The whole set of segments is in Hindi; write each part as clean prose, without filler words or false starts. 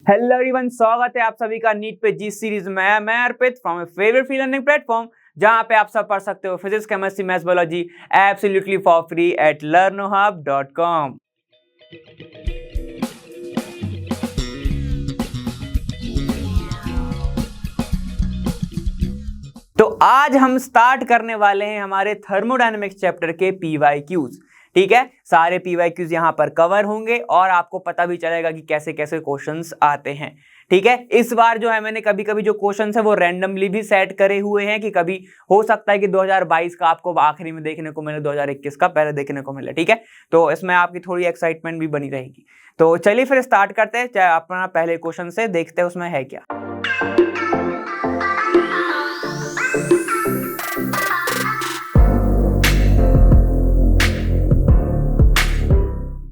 हेलो एवरीवन, स्वागत है आप सभी का नीट पे जी सीरीज में। मैं Arpit from favourite free learning platform, जहां पे आप सब पढ़ सकते हो physics, chemistry, maths, biology absolutely for free at learnohub.com। तो आज हम स्टार्ट करने वाले हैं हमारे थर्मोडायनेमिक्स चैप्टर के पीवाईक्यूज। ठीक है, सारे पीवाईक्यूज यहां पर कवर होंगे और आपको पता भी चलेगा कि कैसे कैसे क्वेश्चंस आते हैं। ठीक है, इस बार जो है मैंने कभी कभी जो क्वेश्चंस है वो रैंडमली भी सेट करे हुए हैं कि कभी हो सकता है कि 2022 का आपको आखिरी में देखने को मिले, 2021 का पहले देखने को मिले। ठीक है, तो इसमें आपकी थोड़ी एक्साइटमेंट भी बनी रहेगी। तो चलिए फिर स्टार्ट करते हैं, चाहे अपना पहले क्वेश्चन से देखते हैं उसमें है क्या।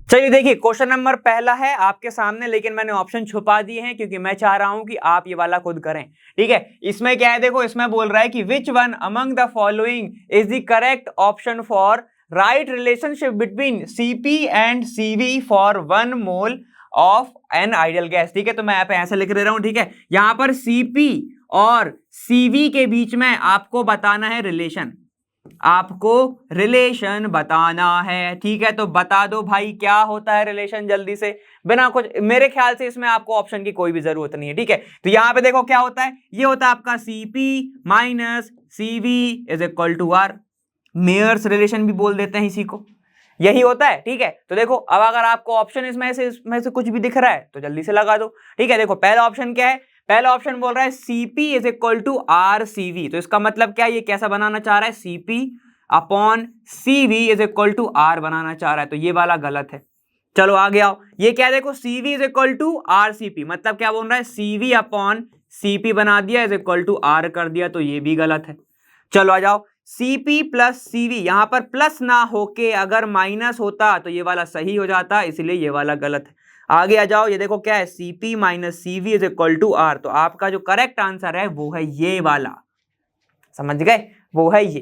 चलिए देखिए, क्वेश्चन नंबर पहला है आपके सामने, लेकिन मैंने ऑप्शन छुपा दिए हैं क्योंकि मैं चाह रहा हूं कि आप ये वाला खुद करें। ठीक है, इसमें क्या है, देखो इसमें बोल रहा है कि which one among the following is the correct option for right relationship between Cp and Cv for 1 mole of an ideal gas. ठीक है, तो मैं यहाँ पे ऐसे लिख दे रहा हूं। ठीक है, यहां पर Cp और Cv के बीच में आपको बताना है रिलेशन, आपको रिलेशन बताना है। ठीक है, तो बता दो भाई क्या होता है रिलेशन जल्दी से, बिना कुछ, मेरे ख्याल से इसमें आपको ऑप्शन की कोई भी जरूरत नहीं है। ठीक है, तो यहां पे देखो क्या होता है, ये होता है आपका Cp minus Cv is equal to R। Mayer's relation भी बोल देते हैं इसी को, यही होता है। ठीक है, तो देखो अब अगर आपको ऑप्शन इसमें से कुछ भी दिख रहा है तो जल्दी से लगा दो। ठीक है, देखो पहला ऑप्शन क्या है, पहला ऑप्शन बोल रहा है Cp is equal to RCV। तो इसका मतलब क्या है, ये कैसा बनाना चाह रहा है, Cp upon Cv is equal to R बनाना चाह रहा है, तो ये वाला गलत है। चलो आगे आओ, ये क्या है, देखो Cv is equal to RCP, मतलब क्या बोल रहा है, Cv अपॉन Cp बना दिया इज इक्वल टू R कर दिया, तो ये भी गलत है। चलो आ जाओ, Cp प्लस Cv, यहां पर प्लस ना होके अगर माइनस होता तो ये वाला सही हो जाता, इसलिए ये वाला गलत है। आगे आ जाओ, ये देखो क्या है, Cp minus Cv is equal to R, तो आपका जो करेक्ट आंसर है वो है ये वाला। समझ गए, वो है ये।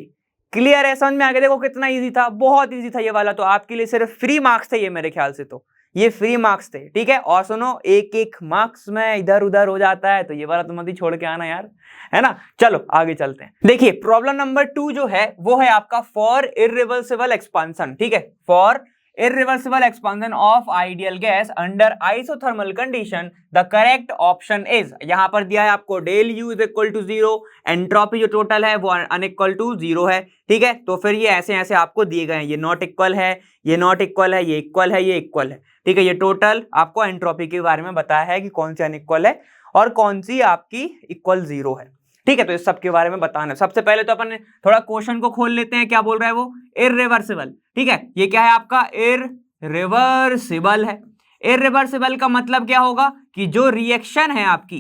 क्लियर है, समझ में आ गया। देखो कितना इजी था, बहुत इजी था ये वाला, तो आपके लिए सिर्फ फ्री मार्क्स थे ये, मेरे ख्याल से तो ये फ्री मार्क्स थे। ठीक है, और सुनो, एक एक मार्क्स में इधर उधर हो जाता है, तो ये वाला तो मत ही छोड़ के आना यार, है ना। चलो आगे चलते हैं। देखिए प्रॉब्लम नंबर 2 जो है वो है आपका फॉर इरिवर्सिबल एक्सपांशन। ठीक है, for irreversible expansion of ideal gas under isothermal condition the correct option is, यहां पर दिया है आपको del U is equal to 0, entropy जो टोटल है वो अनइक्वल टू 0 है। ठीक है, तो फिर ये ऐसे ऐसे आपको दिए गए हैं, ये नॉट इक्वल है, ये नॉट इक्वल है, ये इक्वल है, ये इक्वल है। ठीक है, ये टोटल आपको एंट्रोपी के बारे में बताया है कि कौन सी अनइक्वल है और कौन सी आपकी इक्वल 0 है। ठीक है, तो इस सब के बारे में बताना। सबसे पहले तो अपन थोड़ा क्वेश्चन को खोल लेते हैं, क्या बोल रहा है वो, इररिवर्सिबल। ठीक है, ये क्या है आपका, इररिवर्सिबल है। इररिवर्सिबल का मतलब क्या होगा कि जो रिएक्शन है आपकी,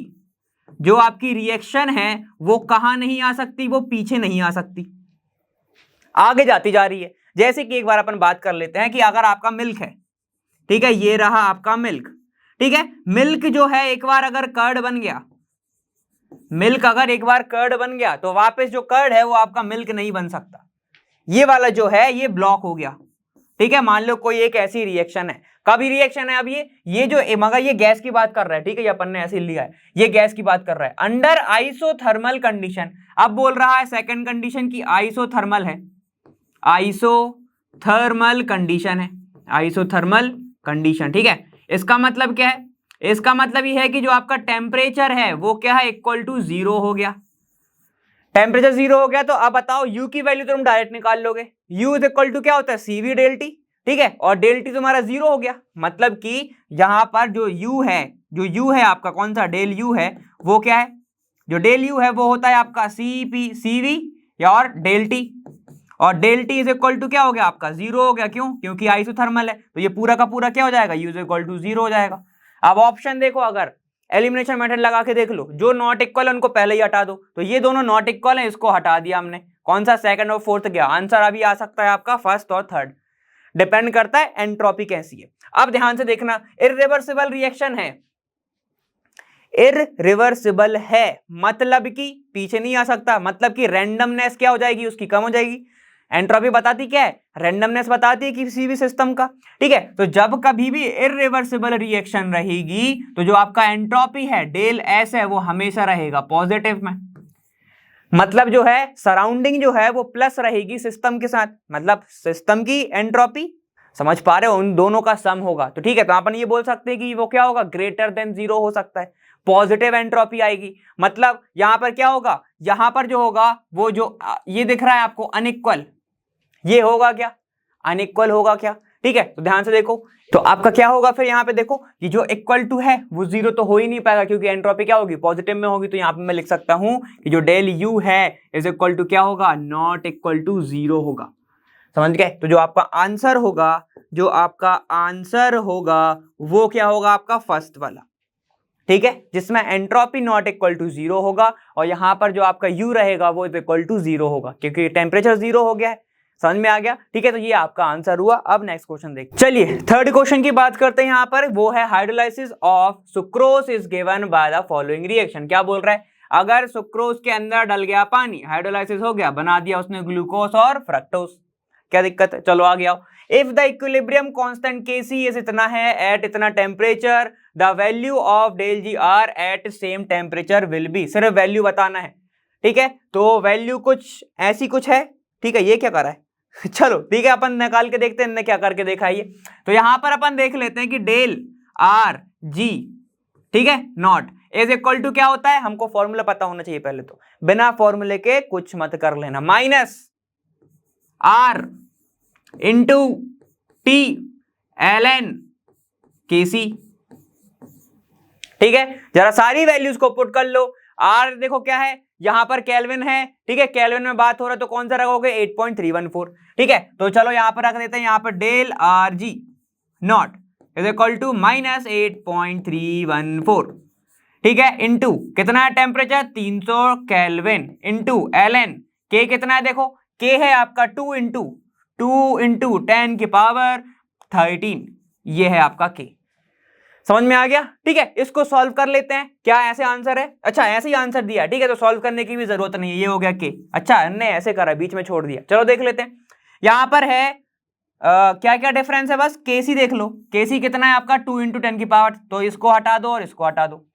जो आपकी रिएक्शन है वो कहां नहीं आ सकती, वो पीछे नहीं आ सकती, आगे जाती जा रही है। जैसे कि एक बार अपन बात कर लेते हैं कि अगर आपका मिल्क है, ठीक है, ये रहा आपका मिल्क। ठीक है, मिल्क जो है एक बार अगर कर्ड बन गया, मिल्क अगर एक बार कर्ड बन गया तो वापस जो कर्ड है वो आपका मिल्क नहीं बन सकता, ये वाला जो है ये ब्लॉक हो गया। ठीक है, मान लो कोई एक ऐसी रिएक्शन है, कभी रिएक्शन है अब ये जो मगर ये गैस की बात कर रहा है। ठीक है, ये अपन ने ऐसे लिया है, ये गैस की बात कर रहा है अंडर आइसोथर्मल कंडीशन। अब बोल रहा है सेकंड कंडीशन की आइसोथर्मल है, आइसोथर्मल कंडीशन है, आइसोथर्मल कंडीशन। ठीक है, इसका मतलब क्या है, इसका मतलब ये है कि जो आपका टेम्परेचर है वो क्या है, इक्वल टू 0 हो गया। टेम्परेचर 0 हो गया, तो अब बताओ U की वैल्यू तो तुम डायरेक्ट निकाल लोगे, U इज इक्वल टू क्या होता है, Cv डेल टी। ठीक है, और डेल टी तुम्हारा 0 हो गया, मतलब कि यहां पर जो U है, जो U है आपका कौन सा डेल U है, वो क्या है, जो डेल U है वो होता है आपका Cv या और डेल टी, और del T is equal to क्या हो गया आपका 0 हो गया। क्यों, क्योंकि आइसोथर्मल है, तो ये पूरा का पूरा क्या हो जाएगा, U इज इक्वल टू 0 हो जाएगा। अब ऑप्शन देखो, अगर एलिमिनेशन मेथड लगा के देख लो, जो नॉट इक्वल है उनको पहले ही हटा दो, तो ये दोनों नॉट इक्वल है, इसको हटा दिया हमने, कौन सा, सेकंड और फोर्थ गया। आंसर अभी आ सकता है आपका फर्स्ट और थर्ड, डिपेंड करता है एंट्रोपी कैसी है। अब ध्यान से देखना, इररिवर्सिबल रिएक्शन है, इररिवर्सिबल है मतलब कि पीछे नहीं आ सकता, मतलब कि रैंडमनेस क्या हो जाएगी उसकी, कम हो जाएगी। एंट्रोपी बताती क्या है? रैंडमनेस बताती है किसी भी सिस्टम का, ठीक है। तो जब कभी भी इरिवर्सिबल रिएक्शन रहेगी तो जो आपका एंट्रोपी है डेल एस है वो हमेशा रहेगा पॉजिटिव में। मतलब जो है सराउंडिंग जो है वो प्लस रहेगी सिस्टम के साथ, मतलब सिस्टम की एंट्रोपी, समझ पा रहे हो, उन दोनों का सम होगा। तो ठीक है, तो अपन ये बोल सकते हैं कि वो क्या होगा, ग्रेटर देन 0 हो सकता है, पॉजिटिव एंट्रोपी आएगी। मतलब यहां पर क्या होगा, यहां पर जो होगा वो जो ये दिख रहा है आपको अनइक्वल, ये होगा क्या, अनइक्वल होगा क्या, ठीक है। तो ध्यान से देखो, तो आपका क्या होगा फिर यहाँ पे देखो कि जो इक्वल टू है वो 0 तो हो ही नहीं पाएगा क्योंकि एंट्रोपी क्या होगी, पॉजिटिव में होगी। तो यहाँ पे मैं लिख सकता हूं कि जो डेल यू है इज इक्वल टू क्या होगा, नॉट इक्वल टू 0 होगा। समझ गए? तो जो आपका आंसर होगा, जो आपका आंसर होगा वो क्या होगा, आपका फर्स्ट वाला, ठीक है, जिसमें एंट्रोपी नॉट इक्वल टू 0 होगा और यहां पर जो आपका यू रहेगा वो इक्वल टू 0 होगा क्योंकि टेम्परेचर 0 हो गया है। समझ में आ गया? ठीक है, तो ये आपका आंसर हुआ। अब नेक्स्ट क्वेश्चन देखिए। चलिए थर्ड क्वेश्चन की बात करते हैं। यहाँ पर वो है hydrolysis of sucrose is given by the following reaction. क्या बोल रहा है, अगर सुक्रोज के अंदर डल गया पानी, हाइड्रोलाइसिस हो गया, बना दिया उसने ग्लूकोज और फ्रक्टोज, क्या दिक्कत है? चलो आगे आओ। If the equilibrium constant Kc is इतना है एट इतना temperature, the value of del G R at same temperature will be. सिर्फ वैल्यू बताना है, ठीक है। तो वैल्यू कुछ ऐसी कुछ है, ठीक है। ये क्या कर रहा है चलो ठीक है, अपन निकाल के देखते हैं इनने क्या करके देखा है ये। तो यहां पर अपन देख लेते हैं कि डेल आर जी, ठीक है, नॉट इज इक्वल टू क्या होता है, हमको फॉर्मूला पता होना चाहिए पहले, तो बिना फॉर्मूले के कुछ मत कर लेना, minus R into T L N K C, ठीक है। जरा सारी वैल्यूज को पुट कर लो। आर देखो क्या है, यहां पर केल्विन है, ठीक है, केल्विन में बात हो रहा है तो कौन सा रखोगे, 8.314, ठीक है। तो चलो यहां पर रख देते हैं, यहां पर del R G not is equal to minus 8.314, ठीक है, इंटू कितना है temperature 300 kelvin, into L N, K कितना है देखो, के है आपका 2 इंटू 10 की पावर 13, ये है आपका के। समझ में आ गया? ठीक है, इसको सॉल्व कर लेते हैं। क्या ऐसे आंसर है? अच्छा ऐसे ही आंसर दिया, ठीक है, तो सॉल्व करने की भी जरूरत नहीं है, ये हो गया के। अच्छा हमने ऐसे करा, बीच में छोड़ दिया। चलो देख लेते हैं, यहां पर है क्या क्या डिफरेंस है, बस केसी देख लो। केसी कितना है आपका 2 इंटू 10 की पावर, तो इसको हटा दो और इसको हटा दो।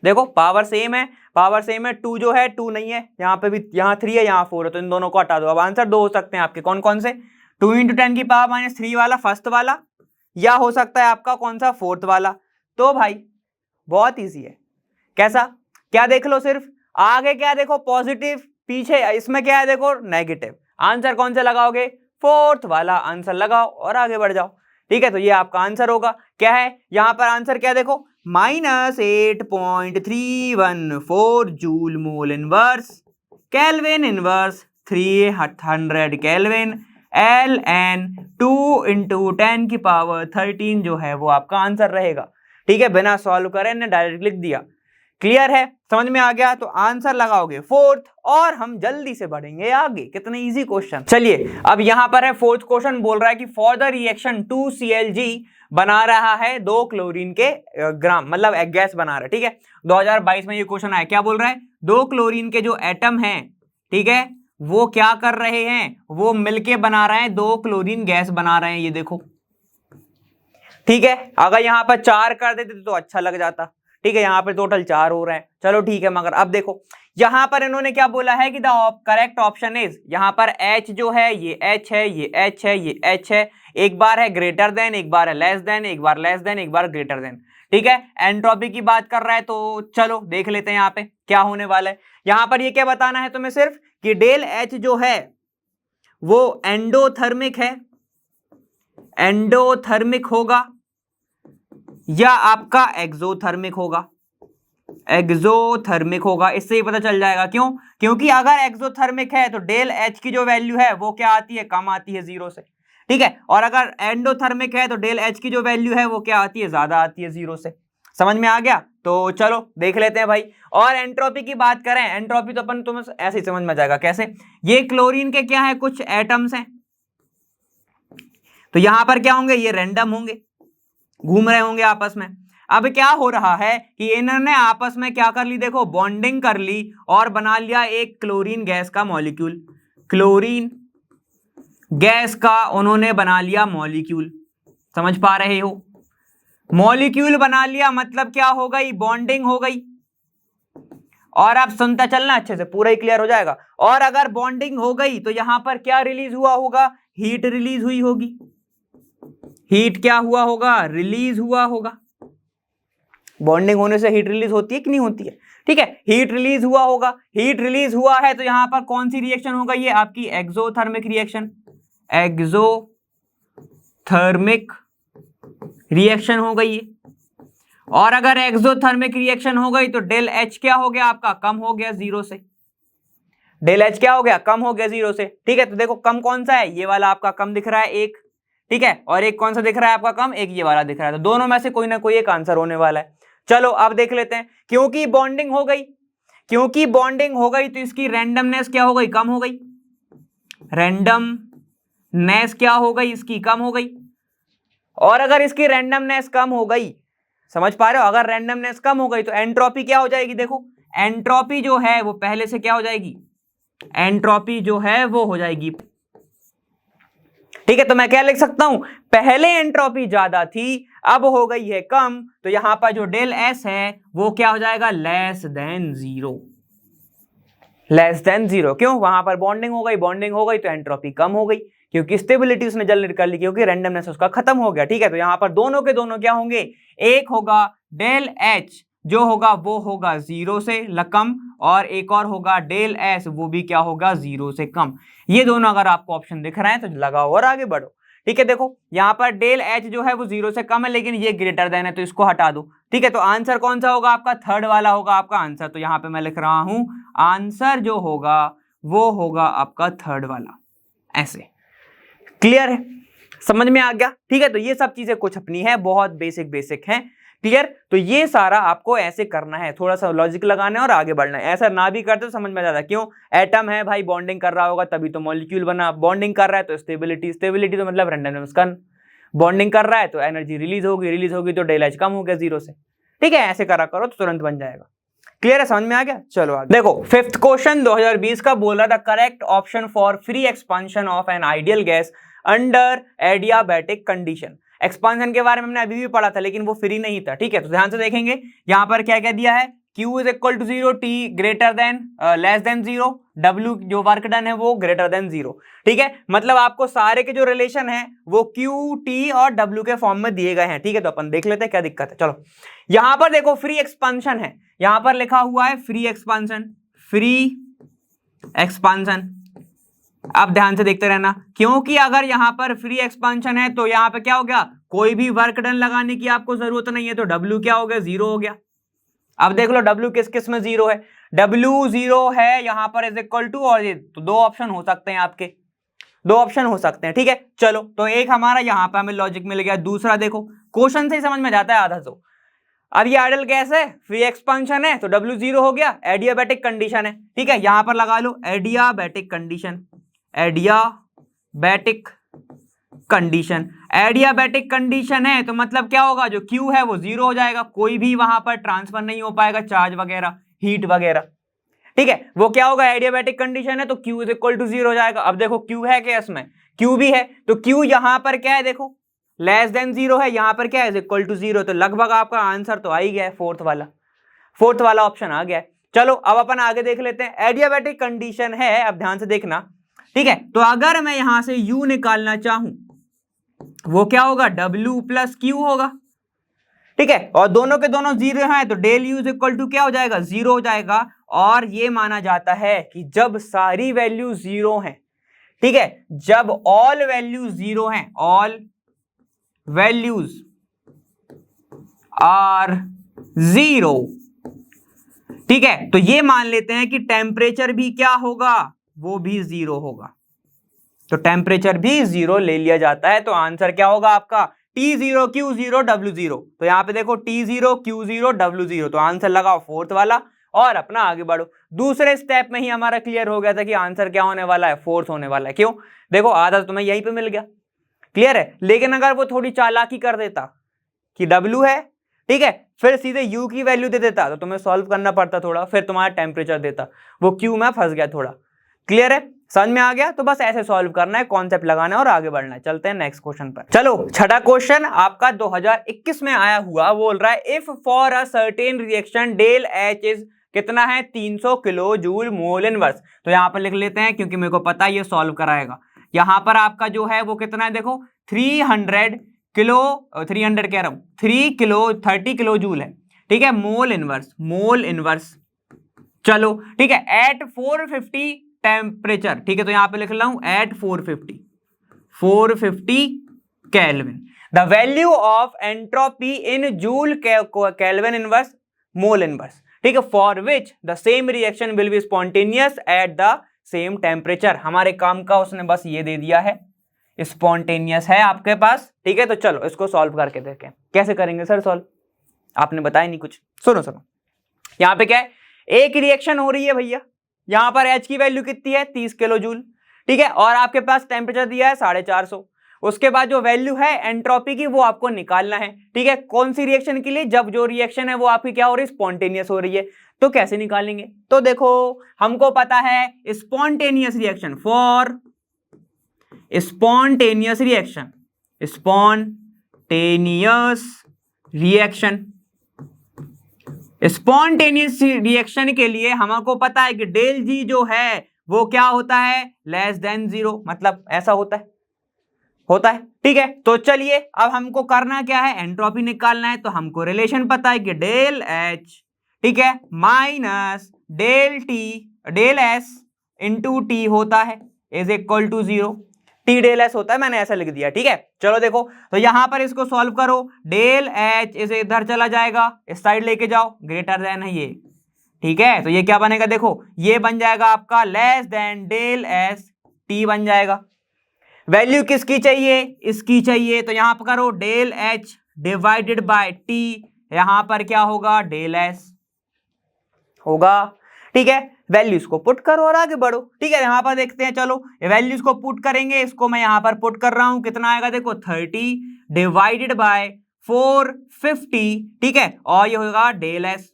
देखो पावर सेम है, पावर सेम है, 2 जो है 2 नहीं है, यहाँ पे भी, यहाँ 3 है, यहाँ 4 है, तो इन दोनों को हटा दो। अब आंसर दो हो सकते हैं आपके, कौन कौन से, 2 इंटू 10 की पावर माइनस 3 वाला फर्स्ट वाला, या हो सकता है आपका कौन सा, फोर्थ वाला। तो भाई बहुत इजी है। कैसा, क्या देख लो, सिर्फ आगे क्या देखो पॉजिटिव, पीछे इसमें क्या है देखो नेगेटिव। आंसर कौन सा लगाओगे, फोर्थ वाला आंसर लगाओ और आगे बढ़ जाओ, ठीक है। तो ये आपका आंसर होगा। क्या है यहां पर आंसर, क्या देखो, minus 8.314 joule mole inverse kelvin inverse 300 kelvin L N 2 into 10 की पावर 13 जो है वो आपका आंसर रहेगा, ठीक है। बिना सॉल्व करे ने डायरेक्ट लिख दिया। क्लियर है, समझ में आ गया? तो आंसर लगाओगे फोर्थ और हम जल्दी से बढ़ेंगे आगे। कितने इजी क्वेश्चन। चलिए अब यहां पर है फोर्थ क्वेश्चन, बोल रहा है कि फॉर द रिएक्शन 2Clg बना रहा है 2 क्लोरीन के ग्राम, मतलब एक गैस बना रहा है, ठीक है। 2022 में ये क्वेश्चन आया। क्या बोल रहा है, 2 क्लोरीन के जो एटम हैं, ठीक है, वो क्या कर रहे हैं, वो मिलके बना रहे हैं 2 क्लोरीन गैस बना रहे हैं, ये देखो, ठीक है। अगर यहां पर 4 कर देते तो अच्छा लग जाता, ठीक है, यहां पर टोटल 4 हो रहे हैं, चलो ठीक है। मगर अब देखो यहां पर इन्होंने क्या बोला है कि द करेक्ट ऑप्शन इज, यहां पर H जो है ये H है, ये H है, ये H है, एक बार है ग्रेटर देन, एक बार है लेस देन, एक बार लेस देन, एक बार ग्रेटर देन, ठीक है। एंट्रोपी की बात कर रहा है, तो चलो देख लेते हैं यहाँ पे क्या होने वाला है। यहां पर ये क्या बताना है तुम्हें, सिर्फ कि डेल H जो है वो एंडोथर्मिक है, एंडोथर्मिक होगा या आपका एक्सोथर्मिक होगा, एक्सोथर्मिक होगा। इससे ही पता चल जाएगा, क्यों, क्योंकि अगर एक्सोथर्मिक है तो डेल H की जो वैल्यू है वो क्या आती है, कम आती है 0 से, ठीक है। और अगर एंडोथर्मिक है तो डेल H की जो वैल्यू है वो क्या आती है, ज्यादा आती है 0 से। समझ में आ गया? तो चलो देख लेते हैं भाई। और एंट्रोपी की बात करें, एंट्रोपी तो अपन तुम्हें ऐसे ही समझ में आ जाएगा। कैसे, ये क्लोरीन के क्या है, कुछ एटम्स हैं, तो यहां पर क्या होंगे, ये रैंडम होंगे, घूम रहे होंगे आपस में। अब क्या हो रहा है कि इन्होंने आपस में क्या कर ली, देखो बॉन्डिंग कर ली और बना लिया एक क्लोरीन गैस का मॉलिक्यूल, क्लोरीन गैस का उन्होंने बना लिया मॉलिक्यूल। समझ पा रहे हो? मॉलिक्यूल बना लिया मतलब क्या हो गई? बॉन्डिंग हो गई। और आप सुनता चलना अच्छे से, पूरा ही क्लियर हो जाएगा। और अगर बॉन्डिंग हो गई तो यहां पर क्या रिलीज हुआ होगा? हीट रिलीज हुई होगी। हीट क्या हुआ होगा? रिलीज हुआ होगा। बॉन्डिंग होने से हीट रिलीज होती है कि नहीं होती है? ठीक है, हीट रिलीज हुआ होगा। हीट रिलीज हुआ है तो यहां पर कौन सी रिएक्शन हो गई है? आपकी एक्सोथर्मिक रिएक्शन। एक्सोथर्मिक रिएक्शन हो गई है। और अगर एक्सोथर्मिक रिएक्शन हो गई तो डेल एच क्या हो गया आपका? कम हो गया जीरो से। डेल एच क्या हो गया? कम हो गया जीरो से। ठीक है, तो देखो कम कौन सा है? ये वाला आपका कम दिख रहा है एक। ठीक है, और एक कौन सा दिख रहा है आपका कम? एक ये वाला दिख रहा है। तो दोनों में से कोई ना कोई एक आंसर होने वाला है। चलो अब देख लेते हैं। क्योंकि बॉन्डिंग हो गई, क्योंकि बॉन्डिंग हो गई तो इसकी रैंडमनेस क्या हो गई? कम हो गई। रैंडमनेस क्या हो गई? इसकी कम हो गई। और अगर इसकी रैंडमनेस कम हो गई, समझ पा रहे हो? अगर रैंडमनेस कम हो गई तो एंट्रोपी क्या हो जाएगी? देखो एंट्रोपी जो है वो पहले से क्या हो जाएगी? एंट्रोपी जो है वो हो जाएगी। ठीक है, तो मैं क्या लिख सकता हूं? पहले एंट्रोपी ज्यादा थी, अब हो गई है कम, तो यहां पर जो डेल एस है वो क्या हो जाएगा? Less than zero. Less than zero. क्यों? वहां पर बॉन्डिंग हो गई, बॉन्डिंग हो गई तो एंट्रोपी कम हो गई, क्योंकि स्टेबिलिटी उसने जनरेट कर ली, क्योंकि रैंडमनेस उसका खत्म हो गया। ठीक है, तो यहां पर दोनों के दोनों क्या होंगे? एक होगा डेल एच जो होगा वो होगा जीरो से कम, और एक और होगा डेल एस वो भी क्या होगा? जीरो से कम। ये दोनों अगर आपको ऑप्शन दिख रहे हैं तो लगाओ और आगे बढ़ो। ठीक है, देखो यहां पर डेल एच जो है वो जीरो से कम है, लेकिन ये ग्रेटर देन है तो इसको हटा दो। ठीक है, तो आंसर कौन सा होगा आपका? थर्ड वाला होगा आपका आंसर। तो यहां पे मैं लिख रहा हूं आंसर जो होगा वो होगा आपका थर्ड वाला। ऐसे क्लियर है? समझ में आ गया? ठीक है, तो ये सब चीजें कुछ अपनी है, बहुत बेसिक बेसिक है। क्लियर? तो ये सारा आपको ऐसे करना है, थोड़ा सा लॉजिक लगाना है और आगे बढ़ना है। ऐसा ना भी करते तो समझ में आ जाता। क्यों? एटम है भाई, बॉन्डिंग कर रहा होगा तभी तो मॉलिक्यूल बना। बॉन्डिंग कर रहा है तो स्टेबिलिटी, स्टेबिलिटी तो मतलब रैंडमनेस कम। बॉन्डिंग कर रहा है तो एनर्जी रिलीज होगी, रिलीज होगी तो डेल एच कम हो गया जीरो से। ठीक है, ऐसे करा करो तो तुरंत बन जाएगा। क्लियर है? समझ में आ गया? चलो आगे देखो। फिफ्थ क्वेश्चन 2020 का बोल रहा था correct option for free expansion of an ideal gas under adiabatic condition. Expansion के बारे में हमने अभी भी पढ़ा था, लेकिन वो फ्री नहीं था। ठीक है, तो ध्यान से देखेंगे यहां पर क्या क्या दिया है। Q is equal to zero, T greater than less than zero, W जो वर्क डन है वो ग्रेटर देन जीरो। ठीक है, मतलब आपको सारे के जो रिलेशन है वो Q, T और W के फॉर्म में दिए गए हैं। ठीक है, तो अपन देख लेते हैं क्या दिक्कत है। चलो यहां पर देखो फ्री एक्सपांशन है, यहां पर लिखा हुआ है फ्री एक्सपांशन, फ्री एक्सपांशन। अब ध्यान से देखते रहना, क्योंकि अगर यहां पर फ्री एक्सपांशन है तो यहां पे क्या हो गया? कोई भी वर्क डन लगाने की आपको जरूरत नहीं है, तो W क्या हो गया? जीरो हो गया। अब देख लो W किस किस में जीरो है। W जीरो है यहां पर इज इक्वल टू, और ये तो दो ऑप्शन हो सकते हैं आपके, दो ऑप्शन हो सकते हैं। ठीक है, चलो तो एक हमारा यहां पर हमें लॉजिक मिल गया। दूसरा देखो क्वेश्चन से ही समझ में जाता है आधा तो। अब ये आइडियल गैस है, फ्री एक्सपांशन है, तो W जीरो हो गया, एडियाबैटिक कंडीशन है। ठीक है, यहां पर लगा लो adiabatic condition, adiabatic condition. Adiabatic condition है तो मतलब क्या होगा? जो Q है वो जीरो हो जाएगा, कोई भी वहां पर ट्रांसफर नहीं हो पाएगा, चार्ज वगैरह, हीट वगैरह। ठीक है, वो क्या होगा? एडियाबैटिक कंडीशन है तो Q is equal to zero हो जाएगा। अब देखो Q है क्या इसमें? Q भी है, तो Q यहां पर क्या है? देखो लेस देन जीरो है, यहां पर क्या है? Is equal to zero. तो लगभग आपका आंसर तो आ ही गया है, फोर्थ वाला ऑप्शन आ गया है। चलो अब अपन आगे देख लेते हैं। एडियाबैटिक कंडीशन है, अब ध्यान से देखना। ठीक है, तो अगर मैं यहां से U निकालना चाहूं वो क्या होगा? W प्लस Q होगा। ठीक है, और दोनों के दोनों जीरो हैं तो del U is equal to क्या हो जाएगा? जीरो हो जाएगा। और ये माना जाता है कि जब सारी वैल्यू जीरो हैं, ठीक है, जब ऑल वैल्यू जीरो हैं, ऑल वैल्यूज आर जीरो, ठीक है, तो ये मान लेते हैं कि टेम्परेचर भी क्या होगा? वो भी जीरो होगा। तो टेम्परेचर भी जीरो ले लिया जाता है। तो आंसर क्या होगा आपका? T0 Q0 W0। तो यहां पे देखो T0 Q0 W0, तो आंसर लगाओ फोर्थ वाला और अपना आगे बढ़ो। दूसरे स्टेप में ही हमारा क्लियर हो गया था कि आंसर क्या होने वाला है? फोर्थ होने वाला है। क्यों? देखो आधा तो तुम्हें यहीं पे मिल गया, क्लियर है। लेकिन अगर वो थोड़ी चालाकी कर देता कि W है, ठीक है, फिर सीधे U की वैल्यू दे देता तो तुम्हें सॉल्व करना पड़ता थोड़ा, फिर तुम्हारा टेम्परेचर देता, वो Q में फंस गया थोड़ा। क्लियर है? समझ में आ गया? तो बस ऐसे सॉल्व करना है, कॉन्सेप्ट लगाना है और आगे बढ़ना है। चलते हैं नेक्स्ट क्वेश्चन पर। चलो छठा क्वेश्चन आपका 2021 में आया हुआ, बोल रहा है if for a certain reaction del H is कितना है 300 किलो जूल मोल इनवर्स। तो यहाँ पर लिख लेते हैं क्योंकि मेरे को पता है ये सॉल्व कराएगा। यहाँ पर आपका जो है वो कितना है, देखो 300 किलो, 300 कह रहा हूं 30 किलो जूल है, ठीक है, मोल इनवर्स। चलो ठीक है, एट 450 टेम्परेचर, ठीक है, तो यहां पे लिख रहा हूं at 450 kelvin the value of entropy in joule kelvin inverse mole inverse, ठीक है, for which the same reaction will be spontaneous at the same temperature. हमारे काम का उसने बस ये दे दिया है, स्पॉन्टेनियस है आपके पास, ठीक है। तो चलो इसको सॉल्व करके देखें। कैसे करेंगे सर सॉल्व, आपने बताया नहीं कुछ। सुनो यहाँ पे क्या है, एक रिएक्शन हो रही है भैया, यहां पर H की वैल्यू कितनी है 30 किलो जूल, ठीक है, और आपके पास टेम्परेचर दिया है 450। उसके बाद जो वैल्यू है एंट्रोपी की वो आपको निकालना है, ठीक है। कौन सी रिएक्शन के लिए, जब जो रिएक्शन है वो आपकी क्या हो रही है, स्पॉन्टेनियस हो रही है। तो कैसे निकालेंगे, तो देखो हमको पता है spontaneous reaction, for spontaneous reaction के लिए हमको पता है कि डेल जी जो है वो क्या होता है, लेस देन 0, मतलब ऐसा होता है, ठीक है। तो चलिए अब हमको करना क्या है, एंट्रोपी निकालना है। तो हमको रिलेशन पता है कि डेल एच, ठीक है, minus del S into T होता है is equal to 0, T del S होता है, मैंने ऐसा लिख दिया, ठीक है। चलो देखो, तो यहां पर इसको सॉल्व करो, डेल एच इसे इधर चला जाएगा, इस साइड लेके जाओ, ग्रेटर देन है ये, ठीक है। तो ये क्या बनेगा, देखो ये बन जाएगा आपका less than del S T बन जाएगा। वैल्यू किसकी चाहिए, इसकी चाहिए, तो यहां पर करो del H divided by T, यहां पर क्या होगा, डेल एस होगा, ठीक है। वैल्यूज को पुट करो और आगे बढ़ो, ठीक है। यहां पर देखते हैं, चलो वैल्यूज को पुट करेंगे, इसको मैं यहां पर पुट कर रहा हूं, कितना आएगा देखो 30 डिवाइडेड बाय 450, ठीक है, और ये होगा डेल एस।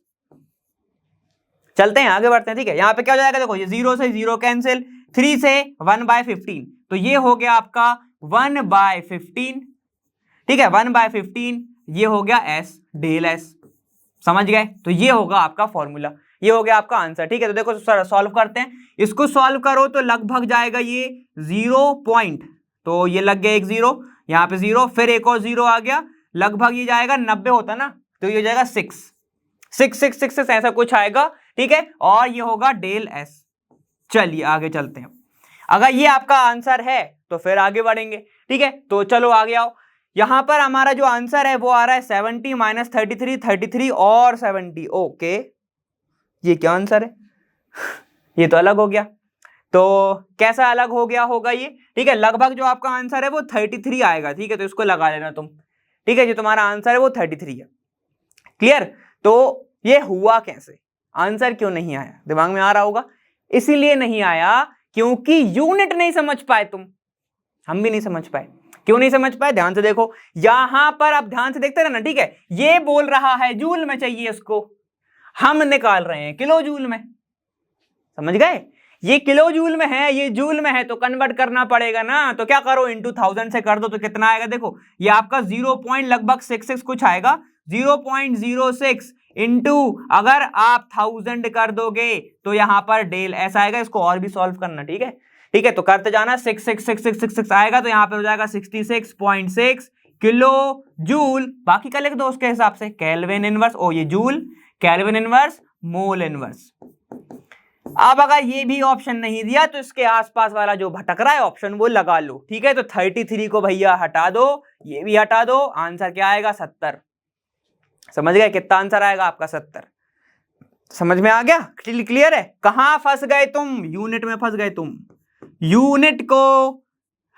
चलते हैं आगे बढ़ते हैं, ठीक है। यहां पे क्या हो जाएगा, देखो ये 0 से 0 कैंसिल, 3 से 1/15, तो ये हो गया आपका 1/15, ठीक है, 1/15, ये हो गया एस डेल एस, समझ गए। तो ये होगा आपका फॉर्मूला, ये हो गया आपका आंसर, ठीक है। तो देखो सॉल्व करते हैं, इसको सॉल्व करो तो लगभग जाएगा ये 0 पॉइंट, तो ये लग गया एक 0, यहाँ पे 0, फिर एक और 0 आ गया, लगभग ये जाएगा 90 होता ना, तो ये हो जाएगा 6 ऐसा कुछ आएगा, ठीक है, और ये होगा डेल एस। चलिए आगे चलते हैं, अगर ये आपका आंसर है तो फिर आगे बढ़ेंगे, ठीक है। तो चलो आगे आओ, यहां पर हमारा जो आंसर है वो आ रहा है 70 माइनस 33 और 70, ओके, ये क्या आंसर है ये तो अलग हो गया। तो कैसा अलग हो गया होगा ये, ठीक है, लगभग जो आपका आंसर है वो 33 आएगा, ठीक है। तो इसको लगा लेना तुम, ठीक है, जो तुम्हारा आंसर है वो 33 है, क्लियर। तो ये हुआ कैसे, आंसर क्यों नहीं आया, दिमाग में आ रहा होगा, इसीलिए नहीं आया क्योंकि यूनिट नहीं समझ पाए तुम, हम भी नहीं समझ पाए। क्यों नहीं समझ पाए, ध्यान से देखो, यहां पर आप ध्यान से देखते रहना, ठीक है। ये बोल रहा है जूल में चाहिए इसको, हम निकाल रहे हैं किलो जूल में, समझ गए। ये किलो जूल में है, ये जूल में है, तो कन्वर्ट करना पड़ेगा ना। तो क्या करो, इंटू 1000 से कर दो, तो कितना आएगा, देखो ये आपका 0 पॉइंट लगभग 66 कुछ आएगा, 0.06 इंटू अगर आप 1000 कर दोगे तो यहां पर डेल ऐसा आएगा। इसको और भी सॉल्व करना, ठीक है, ठीक है। तो करते जाना, 66 आएगा, तो यहां पर हो जाएगा 66.6 किलो जूल, बाकी का लिख दो उसके हिसाब से, केल्विन इनवर्स, ओ ये joule, kelvin inverse, mole inverse. अब अगर ये भी ऑप्शन नहीं दिया तो इसके आसपास वाला जो भटक रहा है ऑप्शन वो लगा लो, ठीक है। तो 33 को भैया हटा दो, ये भी हटा दो, आंसर क्या आएगा 70, समझ गए, कितना आंसर आएगा आपका 70, समझ में आ गया, क्लियर है। कहां फंस गए तुम, यूनिट में फंस गए तुम। यूनिट को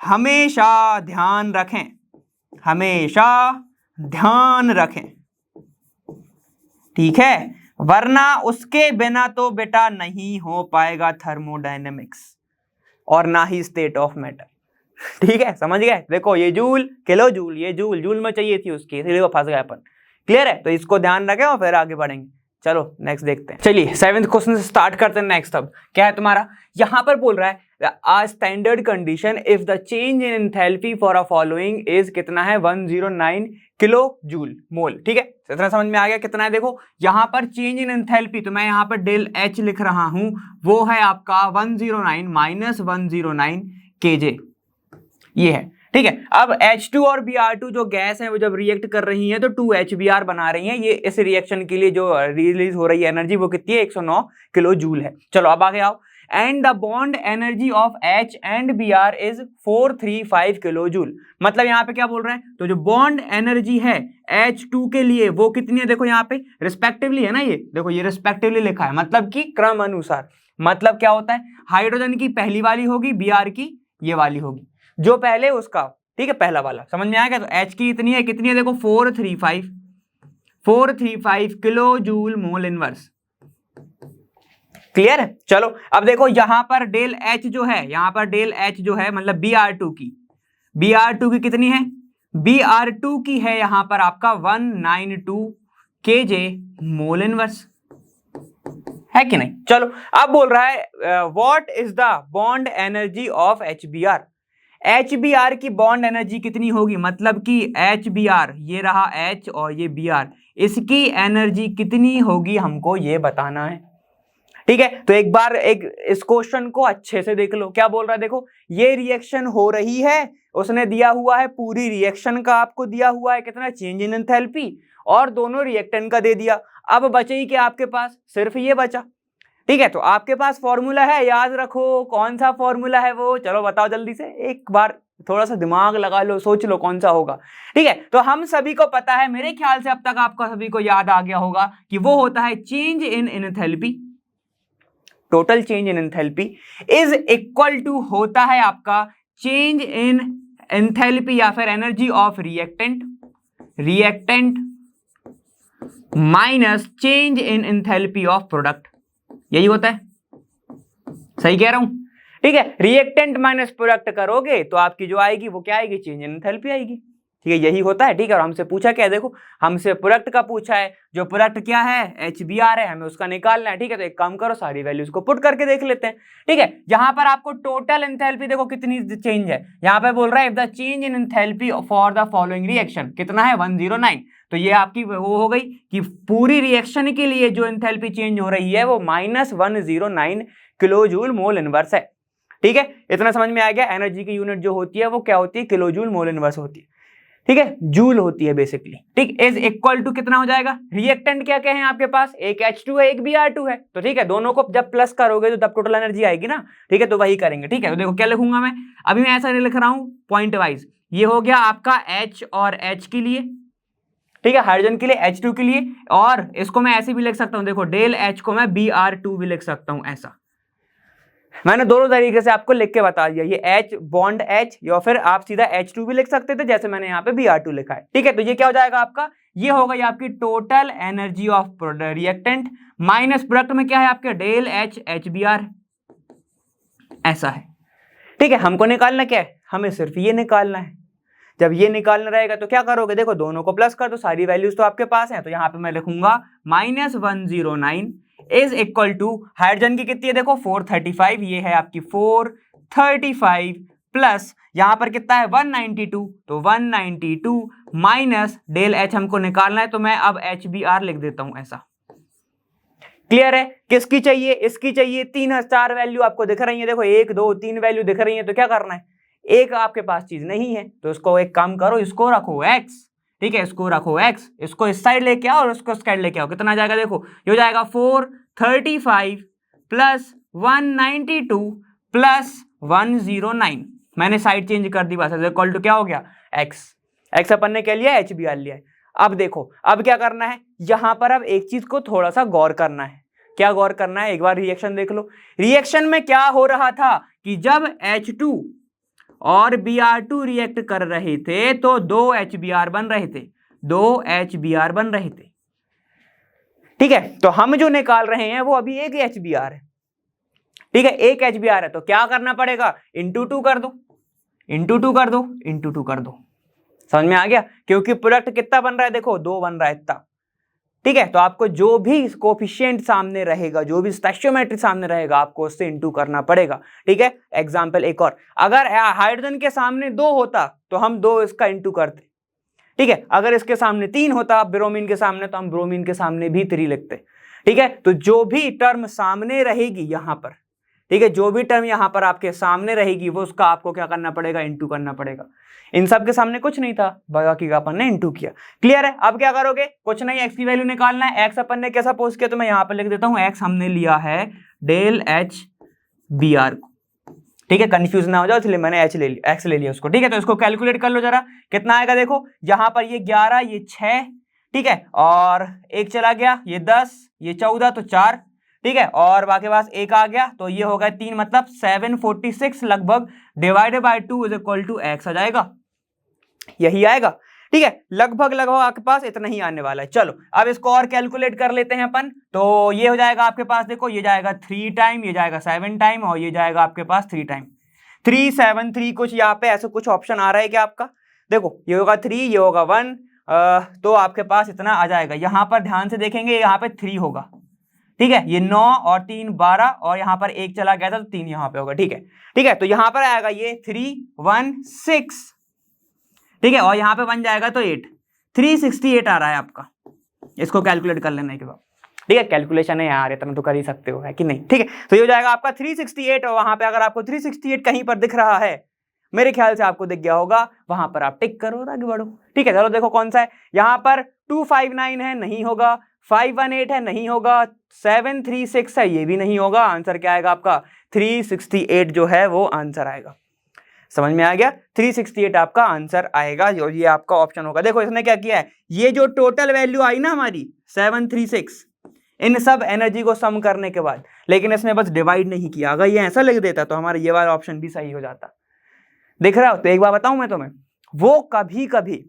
हमेशा ध्यान रखें, हमेशा ध्यान रखें, ठीक है, वरना उसके बिना तो बेटा नहीं हो पाएगा थर्मोडायनेमिक्स और ना ही स्टेट ऑफ मैटर, ठीक है, समझ गए। देखो ये जूल, किलो जूल, ये जूल में चाहिए थी उसकी, इसलिए वो फंस गए अपन, क्लियर है। तो इसको ध्यान रखें और फिर आगे बढ़ेंगे। चलो नेक्स्ट देखते हैं। चलिए 7th क्वेश्चन से स्टार्ट करते हैं। नेक्स्ट अब क्या है तुम्हारा, यहां पर बोल रहा है आ standard condition if the change in enthalpy for a following is कितना है 109 किलो जूल मोल। ठीक है, इतना समझ में आ गया कितना है। देखो यहां पर चेंज इन एंथैल्पी, तो मैं यहां पर डेल एच लिख रहा हूं, वो है आपका 109 माइनस 109 केजे, ये है। ठीक है, अब H2 और Br2 जो गैस है वो जब रिएक्ट कर रही है तो 2HBr बना रही है। ये इस रिएक्शन के लिए जो रिलीज हो रही है एनर्जी वो कितनी है 109 किलो जूल है। चलो अब आगे आओ। And the bond energy of H and Br is 435 kilo joule. मतलब यहाँ पे क्या बोल रहे हैं, तो जो बॉन्ड एनर्जी है H2 के लिए वो कितनी है, देखो यहाँ पे रिस्पेक्टिवली है ना, ये देखो ये रिस्पेक्टिवली लिखा है, मतलब कि क्रम अनुसार। मतलब क्या होता है, हाइड्रोजन की पहली वाली होगी, Br की ये वाली होगी, जो पहले उसका, ठीक है, पहला वाला। समझ में आएगा। तो H की इतनी है, कितनी है देखो 435 kilo joule mole inverse. Clear है। चलो अब देखो यहां पर डेल H जो है, यहां पर डेल H जो है मतलब Br2 की कितनी है, Br2 की है यहां पर आपका 192 kJ मोल इनवर्स, है कि नहीं। चलो अब बोल रहा है what is the bond energy of HBr। HBr की बॉन्ड एनर्जी कितनी होगी, मतलब कि HBr, ये रहा H और ये Br, इसकी एनर्जी कितनी होगी हमको ये बताना है। ठीक है, तो एक बार इस क्वेश्चन को अच्छे से देख लो। क्या बोल रहा है, देखो ये रिएक्शन हो रही है, उसने दिया हुआ है पूरी रिएक्शन का, आपको दिया हुआ है कितना चेंज इन एंथैल्पी, और दोनों रिएक्टेंट का दे दिया। अब बचे ही क्या आपके पास, सिर्फ ये बचा। ठीक है, तो आपके पास फॉर्मूला है, याद रखो कौन सा फॉर्मूला है वो, चलो बताओ जल्दी से, एक बार थोड़ा सा दिमाग लगा लो, सोच लो कौन सा होगा। ठीक है, तो हम सभी को पता है, मेरे ख्याल से अब तक आपको सभी को याद आ गया होगा कि वो होता है change in enthalpy, total change in enthalpy is equal to होता है आपका चेंज इन एंथैल्पी या फिर energy of reactant minus change in enthalpy of product, यही होता है। सही कह रहा हूं। ठीक है, रिएक्टेंट माइनस प्रोडक्ट करोगे तो आपकी जो आएगी वो क्या आएगी, चेंज इन एंथैल्पी आएगी। ठीक है, यही होता है। ठीक है, और हमसे पूछा क्या है, देखो हमसे प्रोडक्ट का पूछा है, जो प्रोडक्ट क्या है HBr है, हमें उसका निकालना है। ठीक है, तो एक काम करो, सारी वैल्यूज को पुट करके देख लेते हैं। ठीक है, यहां पर आपको टोटल एंथैल्पी देखो कितनी चेंज है, यहां पर बोल रहा है if the change in enthalpy for the following reaction कितना है 109, तो ये आपकी वो हो गई कि पूरी रिएक्शन के लिए जो एंथैल्पी चेंज हो रही है वो -109 किलो जूल मोल इनवर्स है। ठीक है, इतना समझ में आ गया। एनर्जी की यूनिट जो होती है वो क्या होती है, किलो जूल मोल इनवर्स होती है। ठीक है, जूल होती है बेसिकली। ठीक, इज इक्वल टू कितना हो जाएगा, रिएक्टेंट क्या क्या है आपके पास, एक H2 है एक Br2 है, तो ठीक है दोनों को जब प्लस करोगे तो तब टोटल एनर्जी आएगी ना। ठीक है, तो वही करेंगे। ठीक है, तो देखो क्या लिखूंगा मैं, अभी मैं ऐसा नहीं लिख रहा हूं पॉइंट वाइज, ये हो गया आपका H और H के लिए, ठीक है, हाइड्रोजन के लिए H2 के लिए, और इसको मैं ऐसे भी लिख सकता हूं, देखो डेल H को मैं Br2 भी लिख सकता हूं। ऐसा मैंने दोनों तरीके से आपको लिख के बता दिया, ये H बॉन्ड H, या फिर आप सीधा H2 भी लिख सकते थे जैसे मैंने यहाँ पे Br2 लिखा है। ठीक है, तो ये क्या हो जाएगा आपका, ये हो गई आपकी total energy of reactant minus product में क्या है आपके डेल H HBr, ऐसा है। ठीक है, हमको निकालना क्या है, हमें सिर्फ ये निकालना है। जब ये निकालना रहेगा तो क्या करोगे, देखो दोनों को प्लस कर दो, सारी वैल्यूज तो आपके पास है, तो यहाँ पे मैं लिखूंगा -109 इज इक्वल टू, हाइड्रोजन की कितनी है देखो 435, ये है आपकी 435 प्लस यहां पर कितना है 192, तो 192 माइनस डेल H हमको निकालना है, तो मैं अब HBr लिख देता हूं। ऐसा क्लियर है। किसकी चाहिए, इसकी चाहिए। 3 वैल्यू आपको दिख रही है, देखो 1 2 3 वैल्यू दिख रही है, तो क्या करना है, एक आपके पास चीज नहीं है तो इसको एक काम करो, इसको रखो x। ठीक है, इसको रखो x, इसको इस साइड लेके आओ और इसको इस साइड लेके आओ, कितना आ जाएगा देखो, ये हो जाएगा 435 प्लस 192 प्लस 109, मैंने साइड चेंज कर दी बस, इक्वल टू क्या हो गया x अपन ने क्या लिया, HBr लिया है। अब देखो अब क्या करना है, यहां पर अब एक चीज को थोड़ा सा गौर करना है। क्या गौर करना है, एक बार रिएक्शन देख लो। रिएक्शन में क्या हो रहा था कि जब H2 और Br2 रिएक्ट कर रहे थे तो 2 HBr बन रहे थे, 2 HBr बन रहे थे। ठीक है, तो हम जो निकाल रहे हैं वो अभी एक HBr है। ठीक है, एक HBr है, तो क्या करना पड़ेगा, इंटू 2 कर दो, इंटू 2 कर दो, इंटू 2 कर दो। समझ में आ गया, क्योंकि प्रोडक्ट कितना बन रहा है देखो 2 बन रहा है इतना। ठीक है, तो आपको जो भी कोफिशिएंट सामने रहेगा, जो भी स्टोइचियोमेट्री सामने रहेगा, आपको उससे इंटू करना पड़ेगा। ठीक है, एग्जाम्पल एक और, अगर हाइड्रोजन के सामने 2 होता तो हम 2 इसका इंटू करते। ठीक है, अगर इसके सामने 3 होता ब्रोमीन के सामने, तो हम ब्रोमीन के सामने भी 3 लिखते। ठीक है, तो जो भी टर्म सामने रहेगी यहां पर, ठीक है, जो भी टर्म यहां पर आपके सामने रहेगी वो उसका आपको क्या करना पड़ेगा, इंटू करना पड़ेगा। इन सब के सामने कुछ नहीं था, बाकी का अपन ने इंटू किया। क्लियर है? अब क्या करोगे, कुछ नहीं, एक्स की वैल्यू निकालना है। एक्स अपन ने कैसा पोस्ट किया, तो मैं यहां पर लिख देता हूं, एक्स हमने लिया है डेल एच बी आर को। ठीक है, कंफ्यूज ना हो जाओ, इसलिए मैंने एच ले लिया, एक्स ले लिया उसको। ठीक है, तो इसको कैलकुलेट कर लो जरा, कितना आएगा देखो, यहां पर ये 11, ये 6, ठीक है, और एक चला गया, ये 10, ये 14, तो 4, ठीक है, और बाकी पास एक आ गया, तो ये हो गया 3, मतलब 746 लगभग, divided by 2 is equal to X आ जाएगा, यही आएगा। ठीक है, लगभग आपके पास इतना ही आने वाला है। चलो अब इसको और कैलकुलेट कर लेते हैं अपन, तो ये हो जाएगा आपके पास, देखो ये जाएगा 3 टाइम, ये जाएगा 7 टाइम, और ये जाएगा आपके पास 3 टाइम। 3 7 3 कुछ यहाँ पे ऐसा कुछ ऑप्शन आ रहा है क्या आपका, देखो ये होगा 3, ये होगा 1, तो आपके पास इतना आ जाएगा। यहाँ पर ध्यान से देखेंगे, यहाँ पे 3 होगा, ठीक है, ये 9 और 3 12, और यहाँ पर एक चला गया था तो 3 यहाँ पे होगा। ठीक है, ठीक है, तो यहाँ पर आएगा ये 3 1 6, ठीक है, और यहाँ पे बन जाएगा तो 8, 368 आ रहा है आपका। इसको कैलकुलेट कर लेने के बाद, ठीक है, कैलकुलेशन है यार, इतना तो कर ही सकते हो, है कि नहीं। ठीक है, तो ये हो जाएगा आपका 368, और वहां पे अगर आपको 368 कहीं पर दिख रहा है, मेरे ख्याल से आपको दिख गया होगा, वहां पर आप टिक करो, आगे बढ़ो। ठीक है, चलो देखो कौन सा है, यहाँ पर 259 है, नहीं होगा, 518 है, नहीं होगा, 736 है, ये भी नहीं होगा। आंसर क्या आएगा आपका, 368 जो है वो आंसर आएगा। समझ में आ गया, 368 आपका आंसर आएगा, और ये आपका ऑप्शन होगा। देखो इसने क्या किया है, ये जो टोटल वैल्यू आई ना हमारी 736, इन सब एनर्जी को सम करने के बाद, लेकिन इसने बस डिवाइड नहीं किया। अगर ये ऐसा लिख देता तो हमारा ये वाला ऑप्शन भी सही हो जाता। दिख रहा हो? तो एक बार बताऊं मैं तुम्हें, वो कभी कभी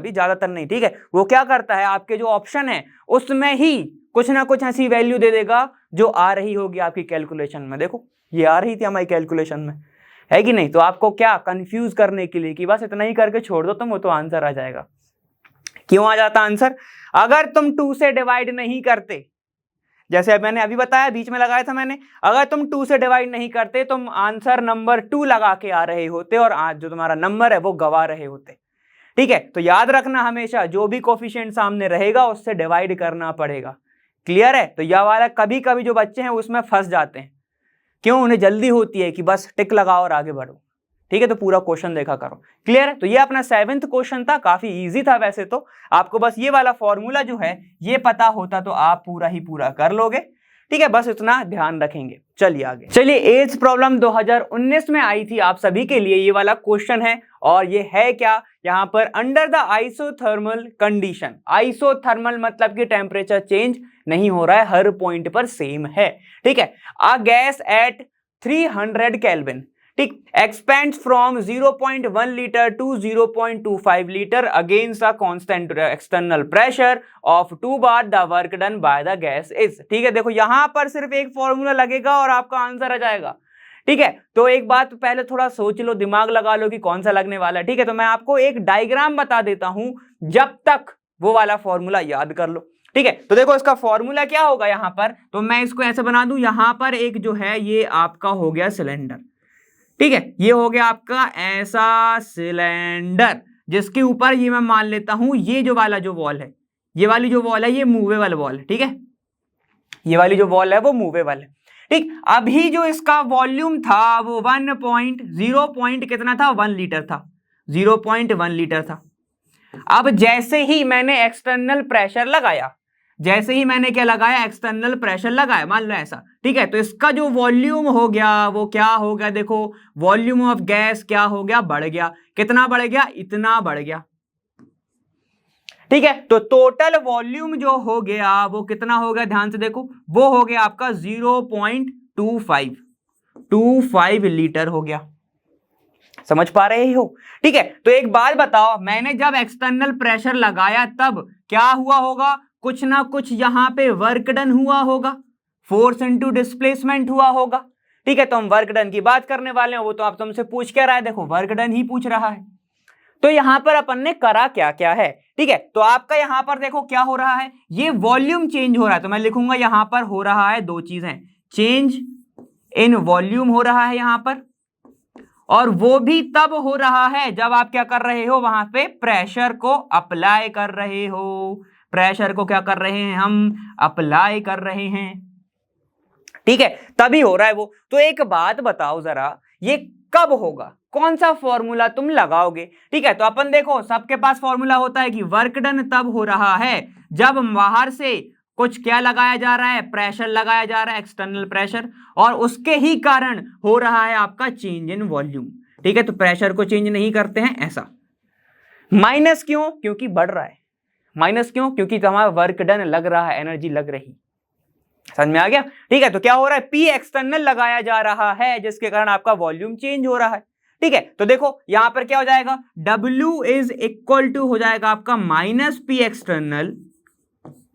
ज्यादातर नहीं, ठीक है, वो क्या करता है, आपके जो ऑप्शन है उसमें ही कुछ ना कुछ ऐसी वैल्यू दे देगा जो आ रही होगी आपकी कैलकुलेशन में। देखो ये आ रही थी हमारी कैलकुलेशन में, है कि नहीं। तो आपको क्या कंफ्यूज करने के लिए कि बस इतना ही करके छोड़ दो तुम, वो तो आंसर आ जाएगा। क्यों आ जाता आंसर, अगर तुम 2 से डिवाइड नहीं करते, जैसे मैंने अभी बताया, बीच में लगाया था मैंने, अगर तुम 2 से डिवाइड नहीं करते, तुम आंसर नंबर 2 लगा के आ रहे होते, और आज जो तुम्हारा नंबर है वो गवा रहे होते। ठीक है, तो याद रखना हमेशा, जो भी कोफिशिएंट सामने रहेगा उससे डिवाइड करना पड़ेगा। क्लियर है? तो यह वाला कभी कभी जो बच्चे हैं उसमें फंस जाते हैं, क्यों, उन्हें जल्दी होती है कि बस टिक लगाओ और आगे बढ़ो। ठीक है, तो पूरा क्वेश्चन देखा करो। क्लियर है? तो ये अपना 7th क्वेश्चन था, काफी इजी था वैसे तो, आपको बस ये वाला फॉर्मूला जो है ये पता होता तो आप पूरा ही पूरा कर लोगे। ठीक है, बस इतना ध्यान रखेंगे। चलिए आगे, चलिए एज प्रॉब्लम 2019 में आई थी आप सभी के लिए, ये वाला क्वेश्चन है, और ये है क्या, यहाँ पर under the isothermal condition, isothermal मतलब कि टेम्परेचर चेंज नहीं हो रहा है, हर पॉइंट पर सेम है। ठीक है, अ गैस एट 300 केल्विन, ठीक, expands from 0.1 litre to 0.25 litre against a constant external pressure of 2 bar the work done by the gas is. ठीक है, देखो यहां पर सिर्फ एक फॉर्मूला लगेगा और आपका आंसर आ जाएगा। ठीक है, तो एक बात पहले थोड़ा सोच लो, दिमाग लगा लो कि कौन सा लगने वाला है। ठीक है, तो मैं आपको एक डायग्राम बता देता हूं, जब तक वो वाला फॉर्मूला याद कर लो। ठीक है, तो देखो इसका फॉर्मूला क्या होगा यहाँ पर, तो मैं इसको ऐसे बना दूं, यहां पर एक जो है ये आपका हो गया सिलेंडर। ठीक है, ये हो गया आपका ऐसा सिलेंडर, जिसके ऊपर ये मैं मान लेता हूं ये जो वाला जो वॉल है, ये वाली जो वॉल है ये मूवेबल वॉल है। ठीक है, ये वाली जो वॉल है वो मूवेबल है। ठीक, अभी जो इसका वॉल्यूम था वो 1.0 कितना था, 1 लीटर था, 0.1 लीटर था। अब जैसे ही मैंने एक्सटर्नल प्रेशर लगाया, जैसे ही मैंने क्या लगाया, एक्सटर्नल प्रेशर लगाया, मान लो ऐसा। ठीक है, तो इसका जो वॉल्यूम हो गया वो क्या हो गया, देखो वॉल्यूम ऑफ गैस क्या हो गया, बढ़ गया। कितना बढ़ गया, इतना बढ़ गया। ठीक है, तो टोटल वॉल्यूम जो हो गया वो कितना हो गया, ध्यान से देखो, वो हो गया आपका 0.25 लीटर हो गया। समझ पा रहे हो? ठीक है, तो एक बात बताओ, मैंने जब एक्सटर्नल प्रेशर लगाया तब क्या हुआ होगा, कुछ ना कुछ यहां पे वर्क डन हुआ होगा, फोर्स इनटू डिस्प्लेसमेंट हुआ होगा। ठीक है, तो हम वर्क डन की बात करने वाले हैं, वो तो आप तुमसे पूछ क्या रहा है, देखो वर्क डन ही पूछ रहा है। तो यहां पर अपन ने करा क्या क्या है, ठीक है। तो आपका यहां पर देखो क्या हो रहा है, ये वॉल्यूम चेंज हो रहा है, तो मैं लिखूंगा यहां पर हो रहा है दो चीजें, चेंज इन वॉल्यूम हो रहा है यहां पर, और वो भी तब हो रहा है जब आप क्या कर रहे हो, वहां पे प्रेशर को अप्लाई कर रहे हो। प्रेशर को क्या कर रहे हैं हम, अप्लाई कर रहे हैं, ठीक है, तभी हो रहा है वो। तो एक बात बताओ जरा, ये कब होगा, कौन सा फॉर्मूला तुम लगाओगे, ठीक है। तो अपन देखो सबके पास फॉर्मूला होता है कि वर्क डन तब हो रहा है जब बाहर से कुछ क्या लगाया जा रहा है, प्रेशर लगाया जा रहा है, एक्सटर्नल प्रेशर, और उसके ही कारण हो रहा है आपका चेंज इन वॉल्यूम, ठीक है। तो प्रेशर को चेंज नहीं करते हैं ऐसा। माइनस क्यों, क्योंकि बढ़ रहा है। माइनस क्यों, क्योंकि तुम्हारा वर्क डन लग रहा है, एनर्जी लग रही। समझ में आ गया, ठीक है। तो क्या हो रहा है, पी एक्सटर्नल लगाया जा रहा है जिसके कारण आपका वॉल्यूम चेंज हो रहा है, ठीक है। तो देखो यहां पर क्या हो जाएगा, W इज इक्वल टू हो जाएगा आपका minus P external,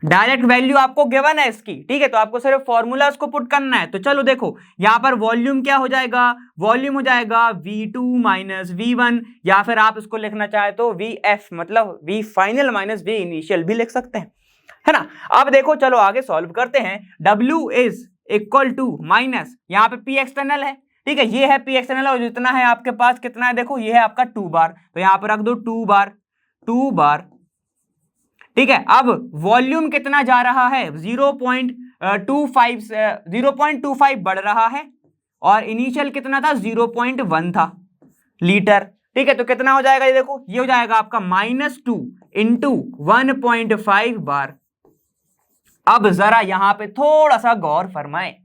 direct value आपको गिवन है इसकी, ठीक है। तो आपको सिर्फ फॉर्मूला को पुट करना है। तो चलो देखो यहां पर वॉल्यूम क्या हो जाएगा, वॉल्यूम हो जाएगा V2 माइनस V1, या फिर आप इसको लिखना चाहे तो VF, मतलब V final minus V initial भी लिख सकते हैं, है ना। अब देखो चलो आगे सॉल्व करते हैं। W is equal to minus, यहाँ पे P एक्सटर्नल है, ठीक है, ये है P एक्सटर्नल, और जितना है आपके पास कितना है, देखो ये है आपका 2 बार, तो यहां पर रख दो 2 बार, ठीक है। अब वॉल्यूम कितना जा रहा है, 0.25 बढ़ रहा है, और इनिशियल कितना था, 0.1 था लीटर, ठीक है। तो कितना हो जाएगा, ये देखो ये हो जाएगा आपका -2 इंटू 1.5 बार। अब जरा यहां पे थोड़ा सा गौर फरमाएं,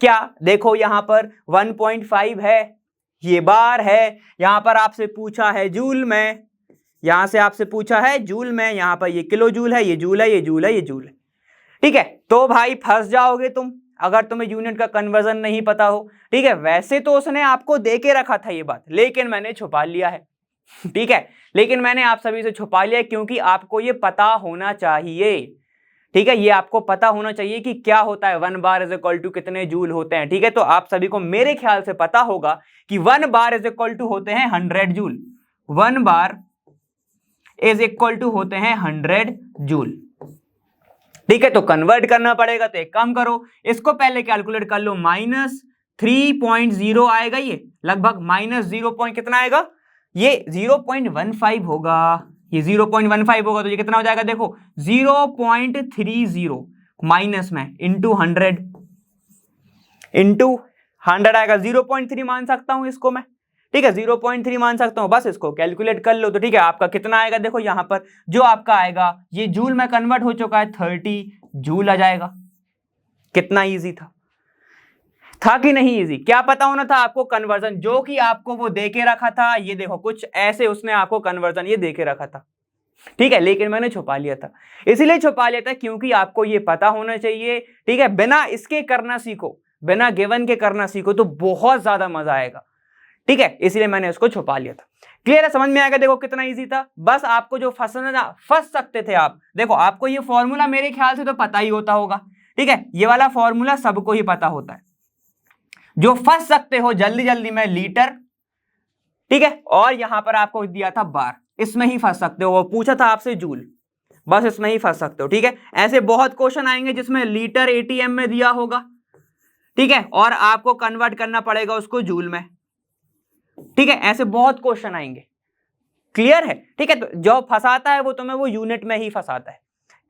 क्या देखो यहां पर 1.5 है, ये बार है, यहां पर आपसे पूछा है जूल में, यहां से आपसे पूछा है जूल में, यहां पर ये किलो जूल है, ये जूल है, ये जूल है, ये जूल है, ठीक है। तो भाई फंस जाओगे तुम अगर तुम्हें यूनिट का कन्वर्जन नहीं पता हो, ठीक है। वैसे तो उसने आपको दे के रखा था ये बात, लेकिन मैंने छुपा लिया है, ठीक है, लेकिन मैंने आप सभी से छुपा लिया क्योंकि आपको ये पता होना चाहिए, ठीक है। ये आपको पता होना चाहिए कि क्या होता है 1 बार इज इक्वल टू कितने जूल होते हैं, ठीक है। तो आप सभी को मेरे ख्याल से पता होगा कि 1 बार इज इक्वल टू होते हैं 100 joule, 1 bar is equal to होते हैं 100 जूल, ठीक है। तो कन्वर्ट करना पड़ेगा, तो एक काम करो इसको पहले कैलकुलेट कर लो, -3.0 आएगा, ये लगभग -0 कितना आएगा, ये 0.15 होगा, ये 0.15 होगा, तो ये कितना हो जाएगा, देखो 0.30 माइनस में इंटू 100 आएगा, 0.3 मान सकता हूं इसको मैं, ठीक है, 0.3 मान सकता हूं, बस इसको कैलकुलेट कर लो। तो ठीक है, आपका कितना आएगा, देखो यहां पर जो आपका आएगा ये जूल में कन्वर्ट हो चुका है, 30 जूल आ जाएगा। कितना इजी था कि नहीं इजी, क्या पता होना था आपको कन्वर्जन, जो कि आपको वो दे के रखा था, ये देखो कुछ ऐसे उसने आपको कन्वर्जन ये दे के रखा था, ठीक है, लेकिन मैंने छुपा लिया था। इसीलिए छुपा लिया था क्योंकि आपको ये पता होना चाहिए, ठीक है। बिना इसके करना सीखो, बिना गिवन के करना सीखो तो बहुत ज्यादा मजा आएगा, ठीक है, इसलिए मैंने उसको छुपा लिया था। क्लियर है, समझ में आएगा, देखो कितना इजी था। बस आपको जो फंस सकते थे आप, देखो आपको ये फॉर्मूला मेरे ख्याल से तो पता ही होता होगा, ठीक है, ये वाला फॉर्मूला सबको ही पता होता है। जो फंस सकते हो जल्दी जल्दी में लीटर, ठीक है, और यहां पर आपको दिया था बार, इसमें ही फंस सकते हो। वो पूछा था आपसे जूल, बस इसमें ही फंस सकते हो, ठीक है। ऐसे बहुत क्वेश्चन आएंगे जिसमें लीटर एटीएम में दिया होगा, ठीक है, और आपको कन्वर्ट करना पड़ेगा उसको जूल में, ठीक है, ऐसे बहुत क्वेश्चन आएंगे। क्लियर है, ठीक है। तो जो फंसाता है वो तुम्हें वो यूनिट में ही फंसाता है।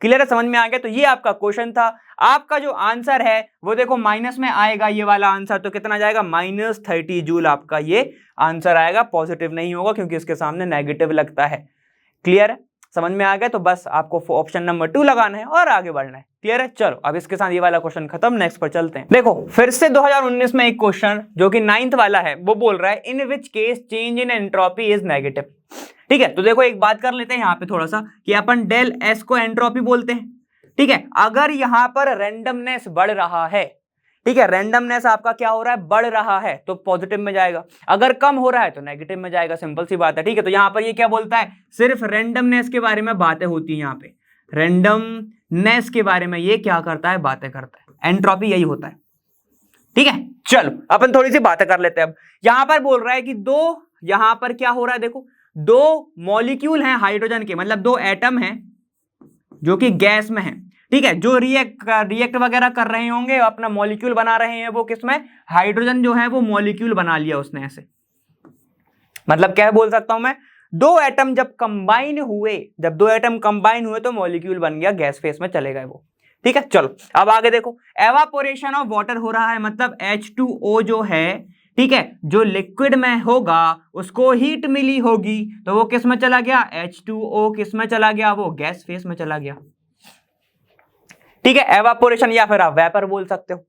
क्लियर है, समझ में आ गया। तो ये आपका क्वेश्चन था। आपका जो आंसर है वो देखो माइनस में आएगा, ये वाला आंसर तो कितना जाएगा, -30 जूल आपका ये आंसर आएगा, पॉजिटिव नहीं होगा क्योंकि इसके सामने नेगेटिव लगता है। क्लियर है, समझ में आ गया। तो बस आपको ऑप्शन नंबर 2 लगाना है और आगे बढ़ना है। क्लियर है, चलो अब इसके साथ ये वाला क्वेश्चन खत्म, नेक्स्ट पर चलते हैं। देखो फिर से 2019 में एक क्वेश्चन जो कि 9th वाला है, वो बोल रहा है in which case change in entropy is negative. ठीक है, तो देखो एक बात कर लेते हैं यहाँ पे थोड़ा सा कि अपन डेल एस को एंट्रोपी बोलते हैं, ठीक है। अगर यहाँ पर रैंडमनेस बढ़ रहा है, ठीक है, रैंडमनेस आपका क्या हो रहा है, बढ़ रहा है, तो पॉजिटिव में जाएगा, अगर कम हो रहा है तो नेगेटिव में जाएगा, सिंपल सी बात है, ठीक है। तो यहाँ पर ये क्या बोलता है, सिर्फ रैंडमनेस के बारे में बातें होती है, यहाँ पे रैंडमनेस के बारे में ये क्या करता है, बातें करता है, एंट्रोपी यही होता है, ठीक है। चलो अपन थोड़ी सी बातें कर लेते हैं। अब यहां पर बोल रहा है कि दो, यहां पर क्या हो रहा है, देखो दो मॉलिक्यूल हैं हाइड्रोजन के, मतलब दो एटम हैं जो कि गैस में हैं, ठीक है, जो रिएक्ट वगैरह कर रहे होंगे, अपना मॉलिक्यूल बना रहे हैं, वो किसमें, हाइड्रोजन जो है वो मॉलिक्यूल बना लिया उसने ऐसे। मतलब क्या बोल सकता हूं मैं, दो एटम जब कंबाइन हुए तो मॉलिक्यूल बन गया, गैस फेस में चले गए वो, ठीक है। चलो अब आगे देखो, एवापोरेशन ऑफ वाटर हो रहा है, मतलब H2O जो है, ठीक है, जो लिक्विड में होगा उसको हीट मिली होगी, तो वो किस में चला गया, H2O किस में चला गया, वो गैस फेस में चला गया, ठीक है, एवापोरेशन या फिर आप वेपर बोल सकते हो,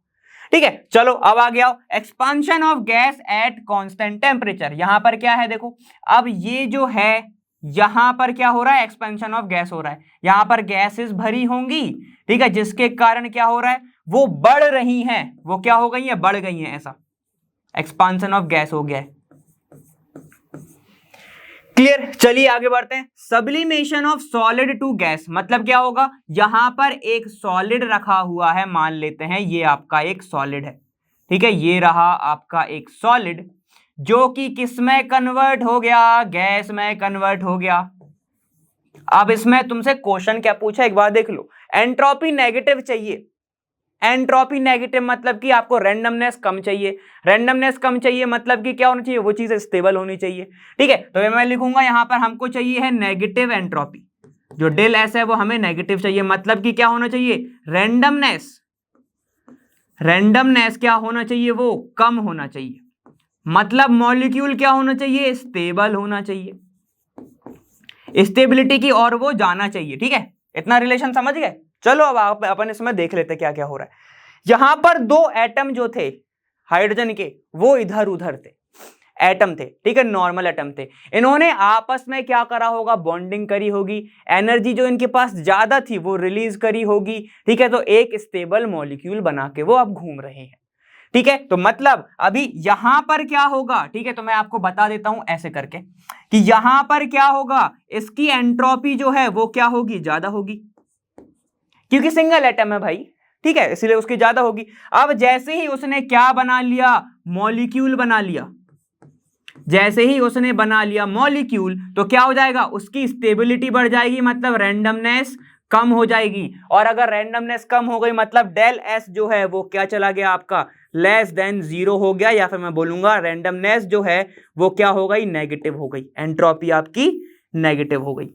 ठीक है। चलो अब आ गया expansion of gas at constant temperature. यहां पर क्या है देखो, अब ये जो है यहां पर क्या हो रहा है, एक्सपेंशन ऑफ गैस हो रहा है, यहां पर गैसेस भरी होंगी, ठीक है, जिसके कारण क्या हो रहा है, वो बढ़ रही हैं, वो क्या हो गई है, बढ़ गई हैं, ऐसा एक्सपांशन ऑफ गैस हो गया है, क्लियर। चलिए आगे बढ़ते हैं, sublimation of solid to gas, मतलब क्या होगा, यहां पर एक सॉलिड रखा हुआ है, मान लेते हैं ये आपका एक सॉलिड है, ठीक है, ये रहा आपका एक सॉलिड जो कि किस में कन्वर्ट हो गया, गैस में कन्वर्ट हो गया। अब इसमें तुमसे क्वेश्चन क्या पूछा, एक बार देख लो, एंट्रोपी नेगेटिव चाहिए, एंट्रोपी नेगेटिव मतलब कि आपको रैंडमनेस कम चाहिए, रैंडमनेस कम चाहिए मतलब कि क्या होना चाहिए, वो चीज स्टेबल होनी चाहिए, ठीक है। तो मैं लिखूंगा यहां पर हमको चाहिए है नेगेटिव एंट्रोपी, जो डेल एस है वो हमें नेगेटिव चाहिए, मतलब कि क्या होना चाहिए, रैंडमनेस, रैंडमनेस क्या होना चाहिए, वो कम होना चाहिए, मतलब मॉलिक्यूल क्या होना चाहिए, स्टेबल होना चाहिए, स्टेबिलिटी की और वो जाना चाहिए, ठीक है, इतना रिलेशन समझ गए। चलो अब अपन इसमें देख लेते क्या क्या हो रहा है। यहां पर दो एटम जो थे हाइड्रोजन के, वो इधर उधर थे, एटम थे, ठीक है, नॉर्मल एटम थे, इन्होंने आपस में क्या करा होगा, बॉन्डिंग करी होगी, एनर्जी जो इनके पास ज्यादा थी वो रिलीज करी होगी, ठीक है, तो एक स्टेबल मॉलिक्यूल बना के वो अब घूम रहे हैं, ठीक है। तो मतलब अभी यहां पर क्या होगा, ठीक है, तो मैं आपको बता देता हूं ऐसे करके कि यहां पर क्या होगा, इसकी एंट्रोपी जो है वो क्या होगी, ज्यादा होगी, क्योंकि सिंगल एटम है भाई, ठीक है, इसलिए उसकी ज्यादा होगी। अब जैसे ही उसने क्या बना लिया, मॉलिक्यूल बना लिया, जैसे ही उसने बना लिया मॉलिक्यूल, तो क्या हो जाएगा, उसकी स्टेबिलिटी बढ़ जाएगी, मतलब रैंडमनेस कम हो जाएगी, और अगर रैंडमनेस कम हो गई मतलब डेल एस जो है वो क्या चला गया आपका, लेस देन 0 हो गया, या फिर मैं बोलूंगा रैंडमनेस जो है वो क्या हो गई, नेगेटिव हो गई, एंट्रोपी आपकी नेगेटिव हो गई,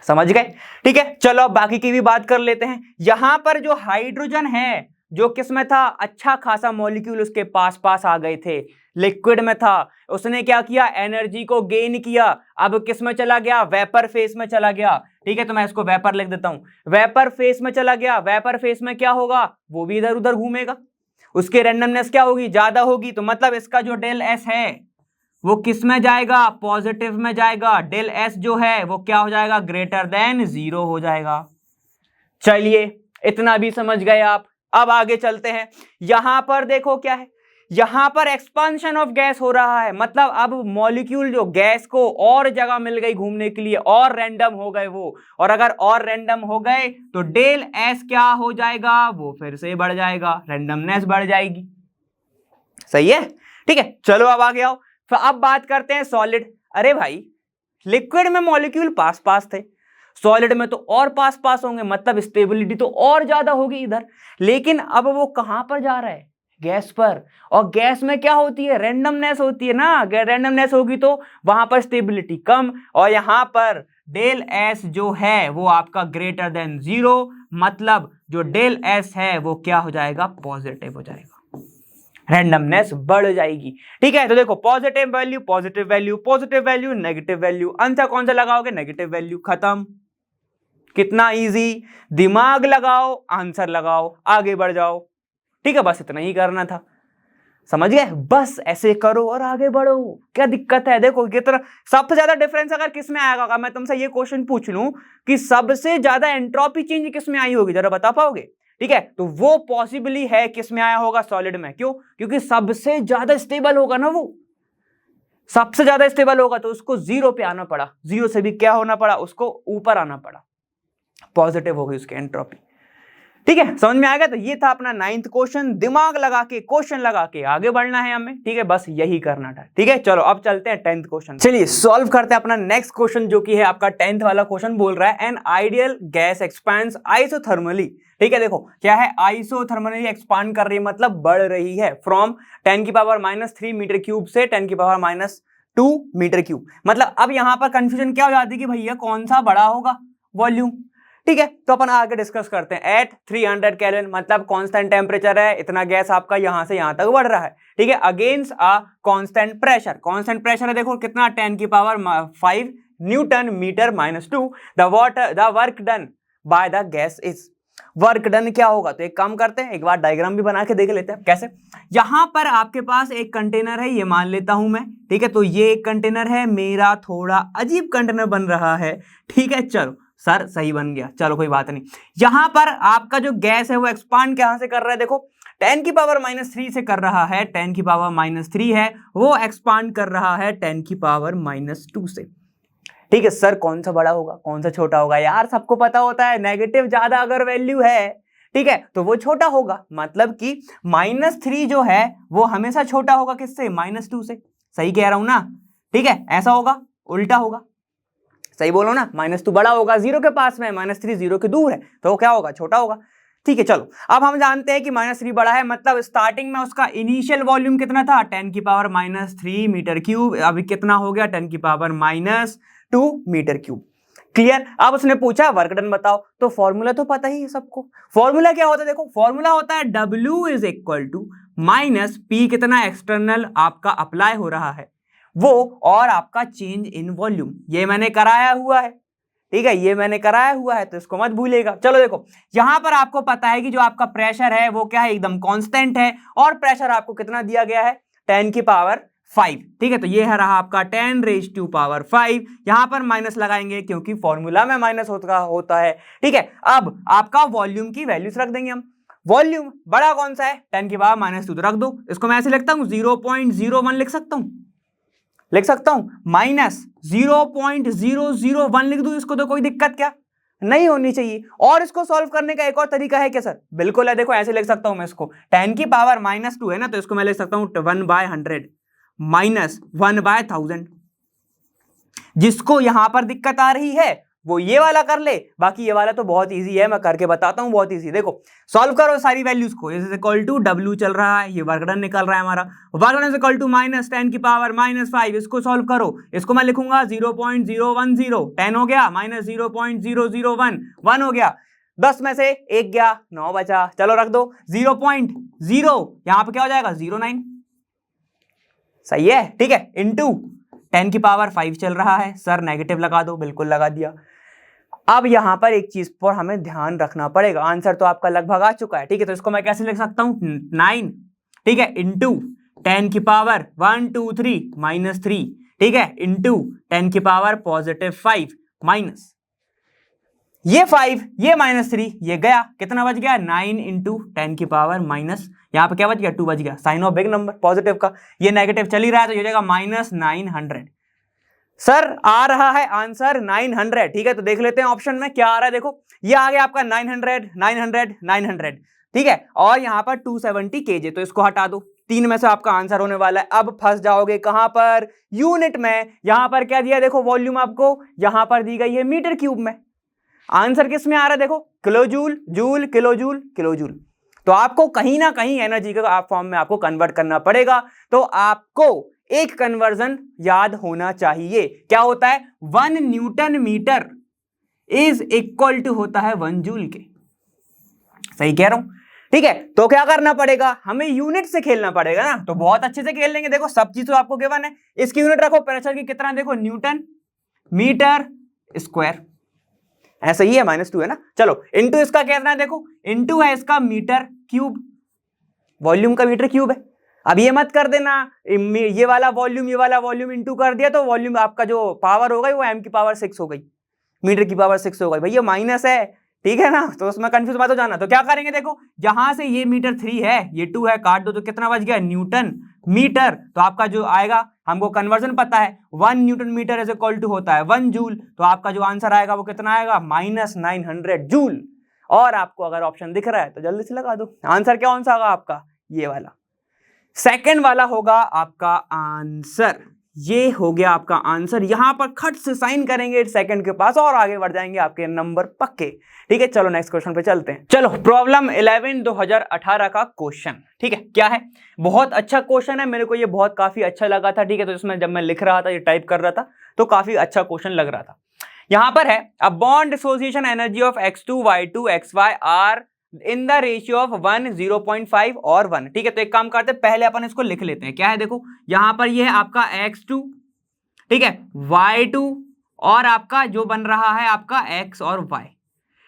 समझ गए, ठीक है। चलो अब बाकी की भी बात कर लेते हैं। यहां पर जो हाइड्रोजन है, जो किस में था, अच्छा खासा मॉलिक्यूल उसके पास पास आ गए थे, लिक्विड में था, उसने क्या किया, एनर्जी को गेन किया, अब किस में चला गया, वेपर फेस में चला गया, ठीक है, तो मैं इसको वेपर लिख देता हूं, वेपर फेस में चला गया, वेपर फेस में क्या होगा, वो भी इधर उधर घूमेगा, उसके रैंडमनेस क्या होगी, ज्यादा होगी, तो मतलब इसका जो डेल एस है वो किस में जाएगा, पॉजिटिव में जाएगा, डेल एस जो है वो क्या हो जाएगा, ग्रेटर देन 0 हो जाएगा। चलिए इतना भी समझ गए आप। अब आगे चलते हैं, यहां पर देखो क्या है, यहां पर एक्सपांशन ऑफ गैस हो रहा है, मतलब अब मॉलिक्यूल जो गैस को और जगह मिल गई घूमने के लिए, और रैंडम हो गए वो, और अगर और रैंडम हो गए तो डेल एस क्या हो जाएगा, वो फिर से बढ़ जाएगा, रैंडमनेस बढ़ जाएगी, सही है, ठीक है। चलो अब आगे आओ, तो अब बात करते हैं सॉलिड। अरे भाई लिक्विड में मॉलिक्यूल पास पास थे, सॉलिड में तो और पास पास होंगे, मतलब स्टेबिलिटी तो और ज्यादा होगी इधर, लेकिन अब वो कहां पर जा रहा है, गैस पर, और गैस में क्या होती है, रैंडमनेस होती है ना, रैंडमनेस होगी तो वहां पर स्टेबिलिटी कम, और यहां पर डेल एस जो है वो आपका ग्रेटर देन 0, मतलब जो डेल एस है वो क्या हो जाएगा, पॉजिटिव हो जाएगा, रैंडमनेस बढ़ जाएगी, ठीक है। तो देखो positive value positive value positive value negative value, answer कौन सा लगाओगे, नेगेटिव वैल्यू, खत्म, कितना इजी, दिमाग लगाओ आंसर लगाओ, आगे बढ़ जाओ, ठीक है, बस इतना ही करना था, समझ गए, बस ऐसे करो और आगे बढ़ो, क्या दिक्कत है। देखो कितना सबसे ज्यादा डिफरेंस अगर किस में आएगा, अगर मैं तुमसे ये क्वेश्चन पूछ लूं कि सबसे ज्यादा एंट्रोपी चेंज किस में आई होगी, जरा बता पाओगे, ठीक है, तो वो पॉसिबली है किस में आया होगा, सॉलिड में, क्यों, क्योंकि सबसे ज्यादा स्टेबल होगा ना, वो सबसे ज्यादा स्टेबल होगा, तो उसको 0 पे आना पड़ा, 0 से भी क्या होना पड़ा, उसको ऊपर आना पड़ा, पॉजिटिव हो गई उसकी एंट्रोपी, ठीक है, समझ में आ गया। तो ये था अपना 9th क्वेश्चन। दिमाग लगा के क्वेश्चन लगा के आगे बढ़ना है हमें, ठीक है, बस यही करना था। ठीक है, चलो अब चलते हैं 10th क्वेश्चन। चलिए सॉल्व करते हैं अपना नेक्स्ट क्वेश्चन, जो कि है आपका 10th वाला क्वेश्चन। बोल रहा है an ideal gas expands isothermally. ठीक है, देखो क्या है, आइसोथर्मली एक्सपांड कर रही है, मतलब बढ़ रही है, फ्रॉम 10⁻³ मीटर क्यूब से 10⁻² मीटर क्यूब। मतलब अब यहां पर कंफ्यूजन क्या हो जाती है कि भैया कौन सा बड़ा होगा, वॉल्यूम। ठीक है, तो अपन आगे डिस्कस करते हैं। एट 300 केल्विन, मतलब कांस्टेंट टेम्परेचर है, इतना गैस आपका यहां से यहां तक बढ़ रहा है। ठीक है, against a constant pressure. Constant pressure है देखो कितना, 10⁵ newton metre -2। The work done by the gas is. Work done क्या होगा, तो एक काम करते हैं, एक बार डायग्राम भी बना के देख लेते हैं कैसे। यहां पर आपके पास एक कंटेनर है, ये मान लेता हूं मैं। ठीक है, तो ये एक कंटेनर है मेरा, थोड़ा अजीब कंटेनर बन रहा है। ठीक है, चलो सर सही बन गया, चलो कोई बात नहीं। यहां पर आपका जो गैस है वो एक्सपांड कहां से कर रहा है, देखो 10⁻³ से कर रहा है। 10⁻³ है, वो एक्सपांड कर रहा है 10⁻² से। ठीक है सर, कौन सा बड़ा होगा कौन सा छोटा होगा, यार सबको पता होता है नेगेटिव ज्यादा अगर वैल्यू है, ठीक है, तो वो छोटा होगा। मतलब कि -3 जो है वो हमेशा छोटा होगा किससे, -2 से। सही कह रहा हूं ना, ठीक है, ऐसा होगा, उल्टा होगा। सही बोलो ना, -2 बड़ा होगा, 0 के पास में, -3 0 के दूर है, तो वो क्या होगा, छोटा होगा। ठीक है, चलो अब हम जानते हैं कि -3 बड़ा है, मतलब स्टार्टिंग में उसका इनिशियल वॉल्यूम कितना था, 10⁻³ मीटर क्यूब। अभी कितना हो गया, 10⁻² मीटर क्यूब। क्लियर। अब उसने पूछा वर्क डन बताओ, तो फॉर्मूला तो पता ही है सबको। फॉर्मूला क्या होता है, देखो फॉर्मूला होता है W = P, कितना एक्सटर्नल आपका अप्लाई हो रहा है वो, और आपका चेंज इन वॉल्यूम। ये मैंने कराया हुआ है, ठीक है, ये मैंने कराया हुआ है, तो इसको मत भूलिएगा। चलो देखो यहां पर आपको पता है कि जो आपका प्रेशर है वो क्या है, एकदम कांस्टेंट है, और प्रेशर आपको कितना दिया गया है, 10⁵. ठीक है, तो ये है रहा आपका 10⁵. यहां पर माइनस लगाएंगे क्योंकि फॉर्मूला में माइनस होता है। ठीक है, अब आपका वॉल्यूम की वैल्यूज रख देंगे हम। वॉल्यूम बड़ा कौन सा है, 10⁻², तो रख दो। इसको मैं ऐसे लिखता हूं 0.01 लिख सकता हूं, -0.001 लिख दूं इसको, तो कोई दिक्कत क्या नहीं होनी चाहिए। और इसको सॉल्व करने का एक और तरीका है क्या सर, बिल्कुल है, देखो ऐसे लिख सकता हूं मैं इसको, 10⁻² है ना, तो इसको मैं लिख सकता हूं 1/100 -1/1000। जिसको यहां पर दिक्कत आ रही है वो ये वाला कर ले, बाकी ये वाला तो बहुत इजी है, मैं करके बताता हूं, बहुत इजी। देखो सॉल्व करो सारी वैल्यूज को। W चल रहा है, ये वर्क डन निकल रहा है हमारा, वर्क डन -10⁻⁵ इसको सॉल्व करो। इसको मैं लिखूंगा 0.010, 10 हो गया, -0.001, 1 हो गया, 10 में से 1 गया, 9 बचा, चलो रख दो। 0.0 यहां पर क्या हो जाएगा, 09। सही है, ठीक है, इंटू 10⁵ चल रहा है, सर नेगेटिव लगा दो, बिल्कुल लगा दिया। अब यहां पर एक चीज पर हमें ध्यान रखना पड़ेगा, आंसर तो आपका लगभग आ चुका है। ठीक है, तो इसको मैं कैसे लिख सकता हूं, 9, ठीक है, इंटू 10⁻123 -3, ठीक है, इंटू 10⁻5 माइनस ये 5, ये -3, ये गया, कितना बच गया, 9 इंटू 10⁻, यहां पर क्या बच गया, 2 बच गया, sign of big number positive का, ये नेगेटिव चल ही रहा है, तो ये हो जाएगा -900। सर आ रहा है आंसर 900। ठीक है, तो देख लेते हैं ऑप्शन में क्या आ रहा है। देखो ये आ गया आपका 900 900 900, ठीक है, और यहां पर 270 kg, तो इसको हटा दो, 3 में से आपका आंसर होने वाला है। अब फंस जाओगे कहां पर, यूनिट में। यहां पर क्या दिया, देखो वॉल्यूम आपको यहां पर दी गई है मीटर क्यूब में, आंसर किस में आ रहा है, देखो किलोजूल, जूल, किलोजूल, किलोजूल। तो आपको कहीं ना कहीं एनर्जी के आप फॉर्म में आपको कन्वर्ट करना पड़ेगा। तो आपको एक कन्वर्जन याद होना चाहिए, क्या होता है, 1 newton metre is equal to होता है 1 जूल के। सही कह रहा हूं, ठीक है, तो क्या करना पड़ेगा, हमें यूनिट से खेलना पड़ेगा ना, तो बहुत अच्छे से खेल लेंगे। देखो सब चीज तो आपको गिवन है, इसकी यूनिट रखो, प्रेशर की कितना, देखो न्यूटन मीटर स्क्वायर, ऐसा ही है, -2 है ना। चलो इंटू इसका कितना है, देखो इंटू है इसका मीटर क्यूब, वॉल्यूम का मीटर क्यूब है। अब ये मत कर देना ये वाला वॉल्यूम इंटू कर दिया, तो वॉल्यूम आपका जो पावर हो गई वो m⁻6 हो गई, मीटर की पावर 6 हो गई, भैया माइनस है, ठीक है ना, तो उसमें कंफ्यूज मत हो जाना। तो क्या करेंगे, देखो यहां से ये मीटर 3 है, ये 2 है, काट दो, तो कितना बच गया, न्यूटन मीटर। तो आपका जो आएगा, हमको कन्वर्जन पता है, 1 newton metre is equal to होता है 1 जूल, तो आपका जो आंसर आएगा वो कितना आएगा, -900 जूल। और आपको अगर ऑप्शन दिख रहा है तो जल्दी से लगा दो। आंसर क्या कौन सा होगा आपका? ये वाला, सेकंड वाला होगा आपका आंसर। ये हो गया आपका आंसर। यहां पर खट से साइन करेंगे 8 सेकंड के पास और आगे बढ़ जाएंगे, आपके नंबर पक्के। ठीक है, चलो नेक्स्ट क्वेश्चन पे चलते हैं। चलो प्रॉब्लम 11 2018 का क्वेश्चन। ठीक है, क्या है? बहुत अच्छा क्वेश्चन है, मेरे को ये बहुत काफी अच्छा लगा था। ठीक है, तो इसमें जब मैं लिख रहा था, ये टाइप कर रहा था, तो काफी अच्छा क्वेश्चन लग रहा था। यहां पर है a bond dissociation energy of x2 y2 xy are in the ratio of 1 0.5 और 1। ठीक है, तो एक काम करते हैं, पहले अपन इसको लिख लेते हैं। क्या है? देखो यहां पर ये है आपका x2, ठीक है, y2 और आपका जो बन रहा है आपका x और y।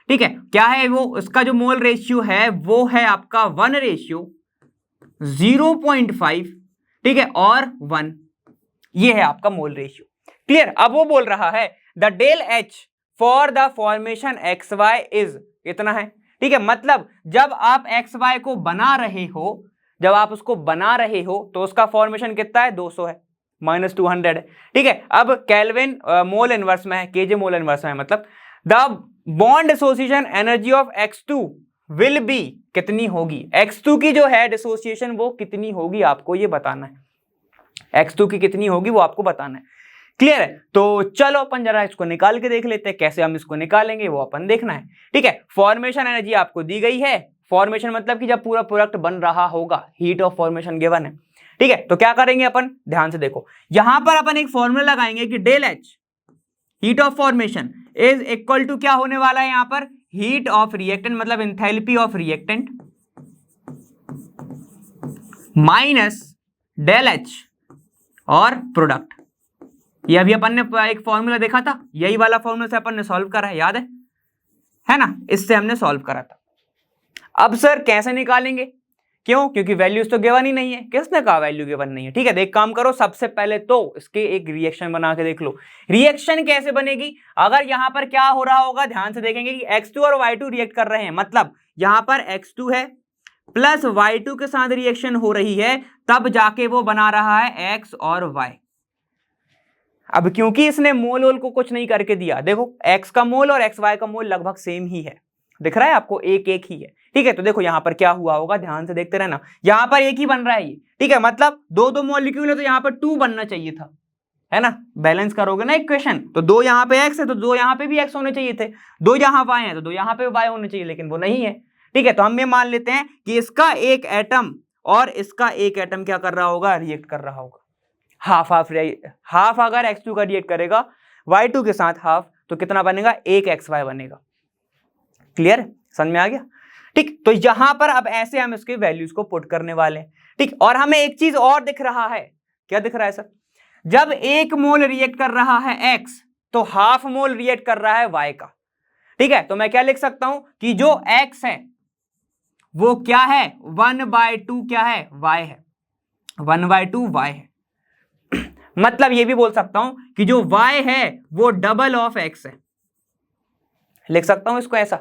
ठीक है, क्या है वो? उसका जो मोल रेशियो है वो है आपका 1 रेशियो 0.5, ठीक है, और 1। ये है आपका मोल रेशियो। क्लियर? अब वो बोल रहा है the del H for the formation X Y is इतना है। ठीक है, मतलब जब आप एक्स वाई को बना रहे हो, जब आप उसको बना रहे हो तो उसका फॉर्मेशन कितना है? 200 है, -200 है। ठीक है, अब केल्विन मोल इनवर्स में है, केजे मोल इनवर्स में है, मतलब the bond dissociation energy of x2 will be कितनी होगी? x2 की जो है डिसोसिएशन वो कितनी होगी आपको ये बताना है। x2 की कितनी होगी वो आपको बताना है। क्लियर है? तो चलो अपन जरा इसको निकाल के देख लेते हैं, कैसे हम इसको निकालेंगे वो अपन देखना है। ठीक है, फॉर्मेशन एनर्जी आपको दी गई है। फॉर्मेशन मतलब कि जब पूरा प्रोडक्ट बन रहा होगा, हीट ऑफ फॉर्मेशन गिवन है। ठीक है, तो क्या करेंगे अपन? ध्यान से देखो, यहां पर अपन एक फॉर्मूला लगाएंगे कि del H heat of formation is equal to क्या होने वाला है? यहां पर हीट ऑफ रिएक्टेंट मतलब enthalpy of reactant minus del H और प्रोडक्ट। ये अभी अपन ने एक फॉर्मूला देखा था, यही वाला फॉर्मूला से अपन ने सॉल्व करा है, याद है ना? इससे हमने सॉल्व करा था। अब सर कैसे निकालेंगे? क्यों? क्योंकि वैल्यूज तो गिवन ही नहीं है। किसने कहा वैल्यू गिवन नहीं है? ठीक है, देख काम करो, सबसे पहले तो इसके एक रिएक्शन बना के देख लो। रिएक्शन कैसे बनेगी? अगर यहां पर क्या हो रहा होगा, ध्यान से देखेंगे कि x2 और y2 रिएक्ट कर रहे हैं, मतलब यहां पर x2 है प्लस y2 के साथ रिएक्शन हो रही है, तब जाके वो बना रहा है x और y। अब क्योंकि इसने मोल वोल को कुछ नहीं करके दिया, देखो x का मोल और xy का मोल लगभग सेम ही है, दिख रहा है आपको? एक एक ही है। ठीक है, तो देखो यहां पर क्या हुआ होगा, ध्यान से देखते रहना। यहां पर एक ही बन रहा है ये, ठीक है, मतलब दो दो मॉलिक्यूल है तो यहां पर 2 बनना चाहिए था, है ना? बैलेंस करोगे ना इक्वेशन, तो 2 यहां पे x है तो 2 यहां पे भी x होने चाहिए थे, 2 यहां y है तो 2 यहां पे y होने चाहिए, लेकिन वो नहीं है। ठीक है, तो हम ये मान लेते हैं कि इसका एक एटम और इसका एक एटम क्या कर रहा होगा? रिएक्ट कर रहा होगा। हाफ हाफ हाफ अगर x2 का रिएक्ट करेगा y2 के साथ हाफ, तो कितना बनेगा? 1 xy बनेगा। क्लियर? समझ में आ गया? ठीक, तो यहां पर अब ऐसे हम इसके वैल्यूज को पुट करने वाले हैं। ठीक, और हमें एक चीज और दिख रहा है। क्या दिख रहा है सर? जब 1 मोल रिएक्ट कर रहा है x, तो हाफ मोल रिएक्ट कर रहा है y का। ठीक है, तो मैं क्या लिख सकता हूं कि जो x है वो क्या है? 1/2 क्या है? y है। 1/2 y है। मतलब ये भी बोल सकता हूं कि जो y है वो डबल ऑफ x है। लिख सकता हूं इसको ऐसा?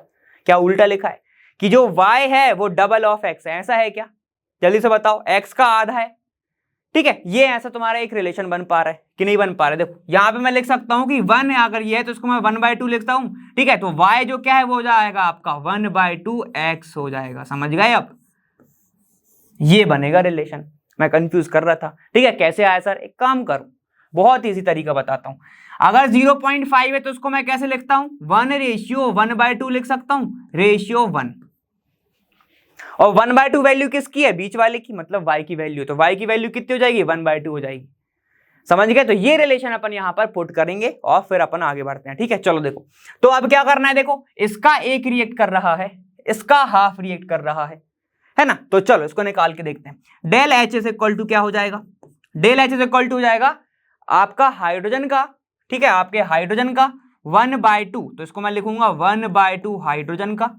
क्या उल्टा लिखा है कि जो y है वो डबल ऑफ x है? ऐसा है क्या? जल्दी से बताओ। x का आधा है। ठीक है, ये ऐसा तुम्हारा एक रिलेशन बन पा रहा है कि नहीं बन पा रहा है? देखो यहां पे मैं लिख सकता हूं कि 1 है, अगर ये है तो इसको मैं 1/2 लिखता हूं। ठीक है, तो y जो क्या है वो हो जाएगा आपका 1/2 x हो जाएगा। समझ गए? अब ये बनेगा रिलेशन। मैं कंफ्यूज कर रहा था। ठीक है, कैसे आया सर? एक काम करो, बहुत इजी तरीका बताता हूं। अगर 0.5 है तो उसको मैं कैसे लिखता हूं? 1/1/2 लिख सकता हूं, रेशियो 1। और 1/2 वैल्यू किसकी है? बीच वाले की, मतलब y की वैल्यू। तो y की वैल्यू कितनी हो जाएगी? 1/2 हो जाएगी। समझ गए? तो ये रिलेशन अपन यहां पर पुट करेंगे और फिर अपन आगे बढ़ते हैं। ठीक है, चलो देखो, तो अब क्या करना है? देखो इसका एक रिएक्ट कर रहा है, इसका हाफ रिएक्ट कर रहा है ना? तो चलो इसको निकाल के देखते हैं। Del H is equal to क्या हो जाएगा? Del H is equal to हो जाएगा आपका हाइड्रोजन का, ठीक है, आपके हाइड्रोजन का 1/2, तो इसको मैं लिखूंगा 1/2 हाइड्रोजन का।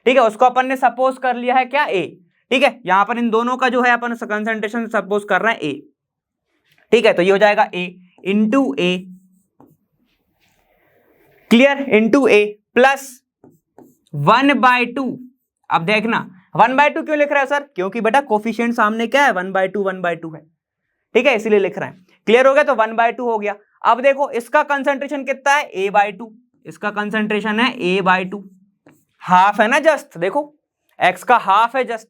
ठीक है, उसको अपन ने सपोज कर लिया है क्या? A। ठीक है, यहां पर इन दोनों का जो है अपन कंसंट्रेशन सपोज कर रहे हैं A। ठीक है, तो ये हो जाएगा A into A, clear, into A plus 1/2। अब देखना 1/2 क्यों लिख रहा है सर? क्योंकि बेटा कोफिशिएंट सामने क्या है? 1/2 है। ठीक है, इसीलिए लिख रहे हैं। क्लियर हो गया? तो 1/2 हो गया। अब देखो इसका कंसंट्रेशन कितना है? A/2। इसका कंसंट्रेशन है A/2। हाफ है ना जस्ट, देखो x का हाफ है जस्ट,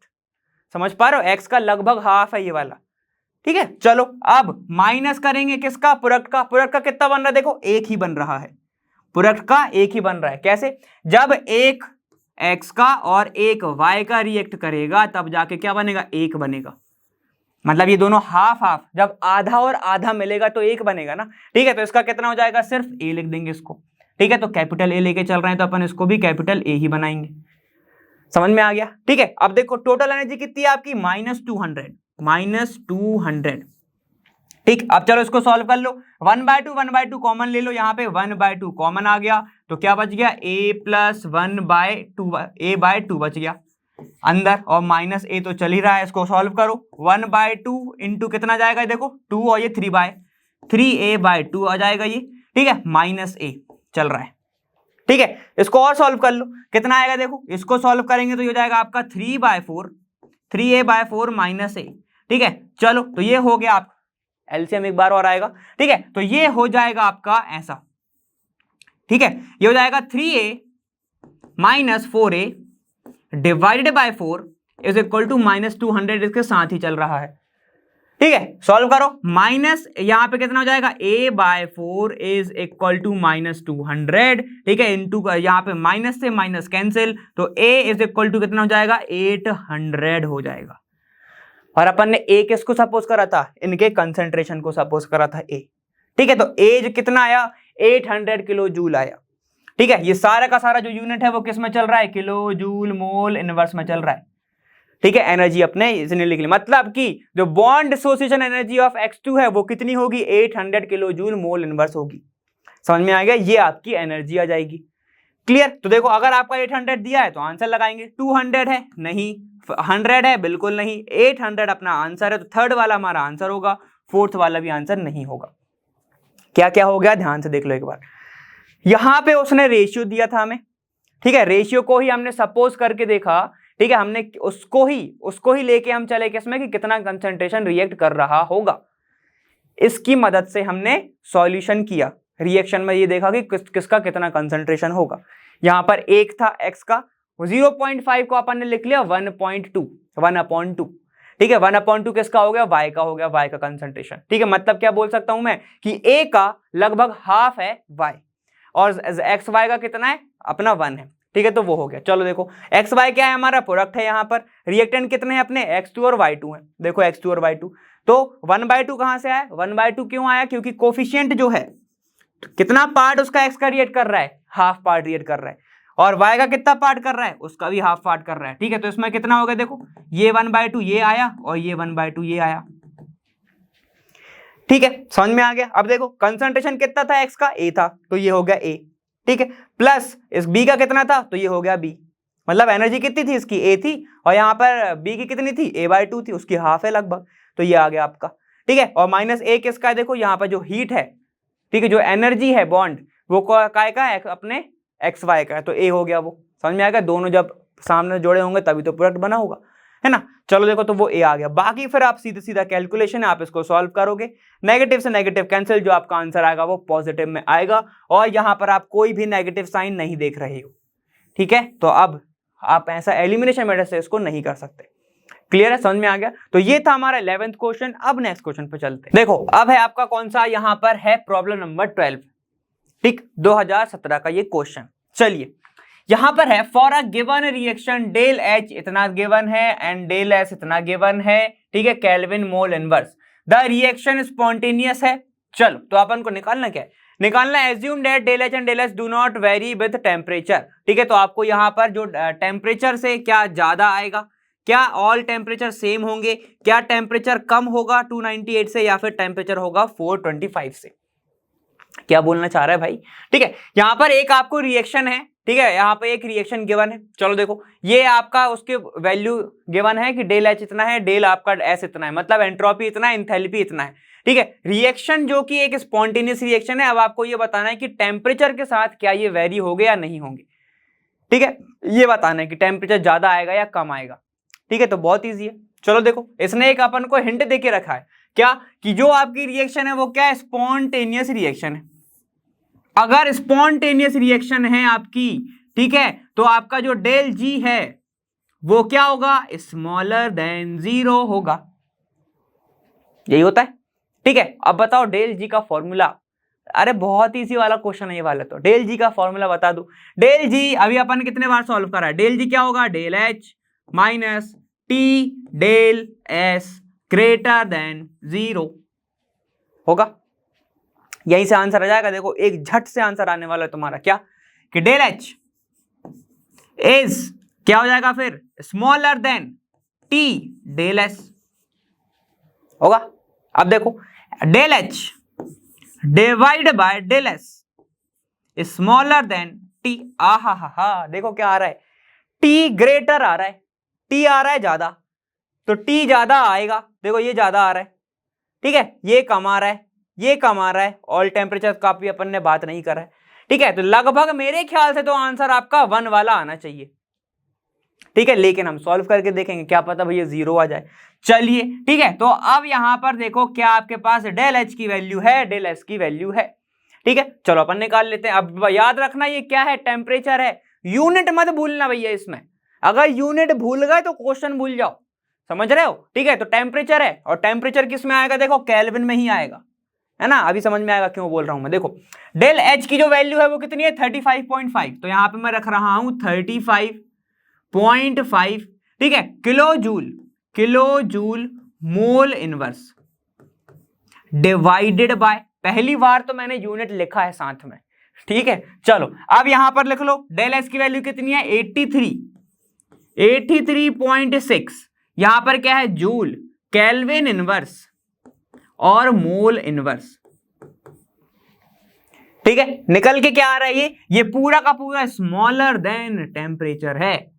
समझ पा रहे हो, x का लगभग हाफ है ये वाला, ठीक है। चलो अब माइनस करेंगे किसका, प्रोडक्ट का। प्रोडक्ट का कितना बन रहा है, देखो एक ही बन रहा है, प्रोडक्ट का एक ही बन रहा है। कैसे, जब एक x का और एक y का रिएक्ट करेगा तब जाके क्या बनेगा, एक बनेगा। मतलब ये दोनों हाफ हाफ, जब आधा और आधा मिलेगा तो एक बनेगा ना, ठीक है। तो इसका कितना हो जाएगा, सिर्फ a लिख देंगे इसको, ठीक है। तो कैपिटल A लेके चल रहे हैं तो अपन इसको भी कैपिटल A ही बनाएंगे। समझ में आ गया, ठीक है। अब देखो टोटल एनर्जी कितनी है आपकी, -200, ठीक। अब चलो इसको सॉल्व कर लो, 1/2 कॉमन ले लो, यहाँ पे 1/2 कॉमन आ गया तो क्या बच गया, a + 1/2, a/2 बच गया अंदर, और -a तो चल ही रहा है, इसको सॉल्व करो। 1/2 इंटू कितना जाएगा, देखो 2 और ये 3a/2 आ जाएगा ये, ठीक है। -a चल रहा है, ठीक है। इसको और सॉल्व कर लो, कितना आएगा देखो, इसको सॉल्व करेंगे तो ये हो जाएगा आपका 3/4, 3a/4 -a, ठीक है। चलो तो ये हो गया आप एलसीएम एक बार और आएगा, ठीक है। तो ये हो जाएगा आपका ऐसा, ठीक है। ये हो जाएगा 3a - 4a divided by 4 is equal to -200, इसके साथ ही चल रहा है, ठीक है। सॉल्व करो, माइनस यहां पे कितना हो जाएगा, a/4 इज इक्वल टू -200, ठीक है, इंटू यहां पे माइनस से माइनस कैंसिल, तो a इज इक्वल टू कितना हो जाएगा, 800 हो जाएगा। और अपन ने a किसको सपोज करा था, इनके कंसंट्रेशन को सपोज करा था a, ठीक है। तो a कितना आया, 800 किलो जूल आया, ठीक है। ये सारा का सारा जो यूनिट है वो किस में चल रहा है, किलो जूल मोल इनवर्स में चल रहा है, ठीक है। एनर्जी अपने इसने लिख ली, मतलब कि जो bond association energy of X2 है वो कितनी होगी, 800 किलो जूल मोल इनवर्स होगी। समझ में आ गया, ये आपकी एनर्जी आ जाएगी। क्लियर। तो देखो अगर आपका 800 दिया है तो आंसर लगाएंगे, 200 है नहीं, 100 है बिल्कुल नहीं, 800 अपना आंसर है, तो थर्ड वाला हमारा आंसर होगा, फोर्थ वाला भी आंसर नहीं होगा। क्या क्या हो गया, ध्यान से देख लो एक बार। यहां पे उसने रेशियो दिया था हमें, ठीक है, रेशियो को ही हमने सपोज करके देखा, ठीक है, हमने उसको ही लेके हम चले किसमें कि कितना कंसंट्रेशन रिएक्ट कर रहा होगा। इसकी मदद से हमने सॉल्यूशन किया, रिएक्शन में ये देखा कि किसका कितना कंसंट्रेशन होगा। यहां पर एक था x का, 0.5 को अपन ने लिख लिया 1.2, 1/2, ठीक है। 1/2 किसका हो गया, y का हो गया, y का कंसंट्रेशन, ठीक है। मतलब क्या बोल सकता हूं मैं कि a का लगभग हाफ है y, और xy का कितना है, अपना 1 है, ठीक है। तो वो हो गया। चलो देखो xy क्या है, हमारा प्रोडक्ट है, यहाँ पर रिएक्टेंट कितने हैं अपने, x2 और y2 है, देखो x2 और y2। तो 1/2 कहां से आया, 1/2 क्यों आया, क्योंकि कोफिशिएंट जो है, कितना पार्ट उसका x का रिएक्ट कर रहा है, हाफ पार्ट रिएक्ट कर रहा है, और y का कितना पार्ट कर रहा है, उसका भी हाफ पार्ट कर रहा है, ठीक है। तो इसमें कितना हो गया, देखो ये 1/2 ये आया और ये 1/2 ये आया, ठीक है। समझ में आ गया। अब देखो कंसंट्रेशन कितना था, x का a था, तो ये हो गया a, ठीक है, प्लस इस b का कितना था, तो ये हो गया b। मतलब एनर्जी कितनी थी इसकी, a थी, और यहाँ पर b की कितनी थी, a/2 थी, उसकी हाफ है लगभग, तो ये आ गया आपका, ठीक है। और -a किसका है, देखो यहाँ पर जो हीट है, ठीक है, जो एनर्जी है बॉन्ड, वो काय का है, अपने XY का है, तो a हो गया वो। समझ में आएगा, दोनों जब सामने जोड़े होंगे तभी तो प्रोडक्ट बना होगा, है ना। चलो देखो तो वो a आ गया, बाकी फिर आप सीधे सीधा कैलकुलेशन है, आप इसको सॉल्व करोगे, नेगेटिव से नेगेटिव कैंसिल, जो आपका आंसर आएगा वो पॉजिटिव में आएगा, और यहां पर आप कोई भी नेगेटिव साइन नहीं देख रहे हो, ठीक है। तो अब आप ऐसा एलिमिनेशन मेथड से इसको नहीं कर सकते। क्लियर है, समझ में आ गया। तो ये था हमारा 11th क्वेश्चन। अब नेक्स्ट क्वेश्चन पे चलते हैं। देखो अब है आपका कौन सा, यहां पर है प्रॉब्लम नंबर 12, ठीक, 2017 का ये क्वेश्चन। चलिए यहां पर है, for a given reaction del H इतना गिवन है एंड डेल S इतना गिवन है, ठीक है, kelvin mole inverse, the reaction spontaneous है। चलो तो अपन को निकालना क्या है, निकालना assume that del H and del S do not vary with temperature, ठीक है। तो आपको यहां पर जो टेम्परेचर से क्या ज्यादा आएगा, क्या ऑल टेम्परेचर सेम होंगे, क्या टेम्परेचर कम होगा 298 से, या फिर टेम्परेचर होगा 425 से, क्या बोलना चाह रहा है भाई, ठीक है। यहां पर एक आपको रिएक्शन है, ठीक है, यहाँ पे एक रिएक्शन गिवन है। चलो देखो ये आपका उसके वैल्यू गिवन है कि डेल H इतना है, डेल आपका S इतना है, मतलब एंट्रोपी इतना है, एंथैल्पी इतना है, ठीक है। रिएक्शन जो कि एक स्पॉन्टेनियस रिएक्शन है, अब आपको ये बताना है कि टेम्परेचर के साथ क्या ये वेरी होंगे या नहीं होंगे, ठीक है, ये बताना है कि टेम्परेचर ज्यादा आएगा या कम आएगा, ठीक है। तो बहुत ईजी है। चलो देखो इसने एक अपन को हिंट देके रखा है, क्या कि जो आपकी रिएक्शन है वो क्या है, स्पॉन्टेनियस रिएक्शन है। अगर स्पॉन्टेनियस रिएक्शन है आपकी, ठीक है, तो आपका जो डेल जी है वो क्या होगा, स्मॉलर देन 0 होगा। यही होता है, ठीक है। अब बताओ डेल जी का फॉर्मूला, अरे बहुत इजी वाला क्वेश्चन है ये वाला, तो डेल जी का फॉर्मूला बता दो। डेल जी अभी अपन कितने बार सॉल्व करा है, डेल जी क्या होगा, del H minus T del S greater than 0 होगा। यहीं से आंसर आ जाएगा। देखो एक झट से आंसर आने वाला है तुम्हारा, क्या कि डेल एच इज क्या हो जाएगा फिर, smaller than T del S होगा। अब देखो del H divide by del S smaller than T, हा देखो क्या आ रहा है, टी ग्रेटर आ रहा है, टी आ रहा है ज्यादा, तो टी ज्यादा आएगा। देखो ये ज्यादा आ रहा है, ठीक है, ये कम आ रहा है, ये कम आ रहा है, ऑल टेम्परेचर का भी अपन ने बात नहीं करा है, ठीक है। तो लगभग मेरे ख्याल से तो आंसर आपका 1 वाला आना चाहिए, ठीक है। लेकिन हम सॉल्व करके देखेंगे, क्या पता भैया 0 आ जाए। चलिए ठीक है, तो अब यहां पर देखो क्या आपके पास डेल एच की वैल्यू है, डेल एस की वैल्यू है, ठीक है। चलो अपन निकाल लेते हैं। अब याद रखना ये क्या है, टेम्परेचर है, यूनिट मत भूलना भैया इसमें, अगर यूनिट भूल गए तो क्वेश्चन भूल जाओ, समझ रहे हो, ठीक है। तो टेम्परेचर है, और टेम्परेचर किस में आएगा, देखो केल्विन में ही आएगा, है ना। अभी समझ में आएगा क्यों बोल रहा हूं मैं। देखो डेल एच की जो वैल्यू है वो कितनी है, 35.5, तो यहां पे मैं रख रहा हूं 35.5, ठीक है, kilo joule mole inverse divided by, पहली बार तो मैंने यूनिट लिखा है साथ में, ठीक है। चलो अब यहां पर लिख लो डेल एस की वैल्यू कितनी है, 83.6, यहां पर क्या है, जूल, केल्विन इनवर्स और मोल इनवर्स, ठीक है। निकल के क्या आ रहा है, ये पूरा का पूरा स्मॉलर देन टेम्परेचर है,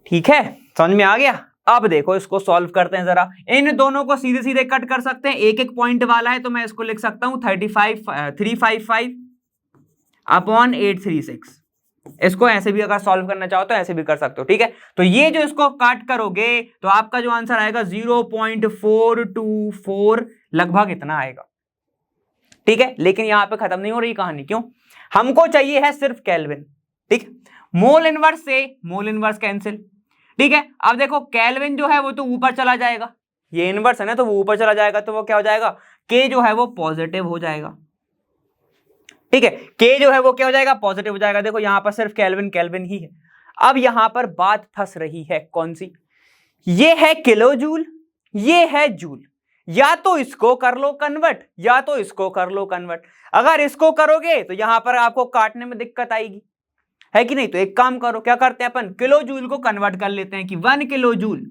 ठीक है, समझ में आ गया। अब देखो इसको सॉल्व करते हैं जरा, इन दोनों को सीधे सीधे कट कर सकते हैं, एक एक पॉइंट वाला है तो मैं इसको लिख सकता हूं 355 अपॉन 836, इसको ऐसे भी अगर सॉल्व करना चाहो तो ऐसे भी कर सकते हो, ठीक है। तो ये जो इसको काट करोगे तो आपका जो आंसर आएगा 0.424 लगभग इतना आएगा, ठीक है। लेकिन यहां पे खत्म नहीं हो रही कहानी, क्यों, हमको चाहिए है सिर्फ केल्विन, ठीक। मोल इनवर्स से मोल इनवर्स कैंसिल, ठीक है। अब देखो केल्विन जो है वो तो ऊपर चला जाएगा, ये इनवर्स है ना तो वो ऊपर चला जाएगा, तो वो क्या हो जाएगा, के जो है वो पॉजिटिव हो जाएगा, ठीक है, के जो है वो क्या हो जाएगा, पॉजिटिव हो जाएगा। देखो यहां पर सिर्फ केल्विन ही है। अब यहां पर बात फंस रही है, कौन सी, ये है किलो जूल, ये है जूल, या तो इसको कर लो कन्वर्ट या तो इसको कर लो कन्वर्ट। अगर इसको करोगे तो यहां पर आपको काटने में दिक्कत आएगी, है कि नहीं। तो एक काम करो, क्या करते हैं अपन, किलो जूल को कन्वर्ट कर लेते हैं कि 1 kilo joule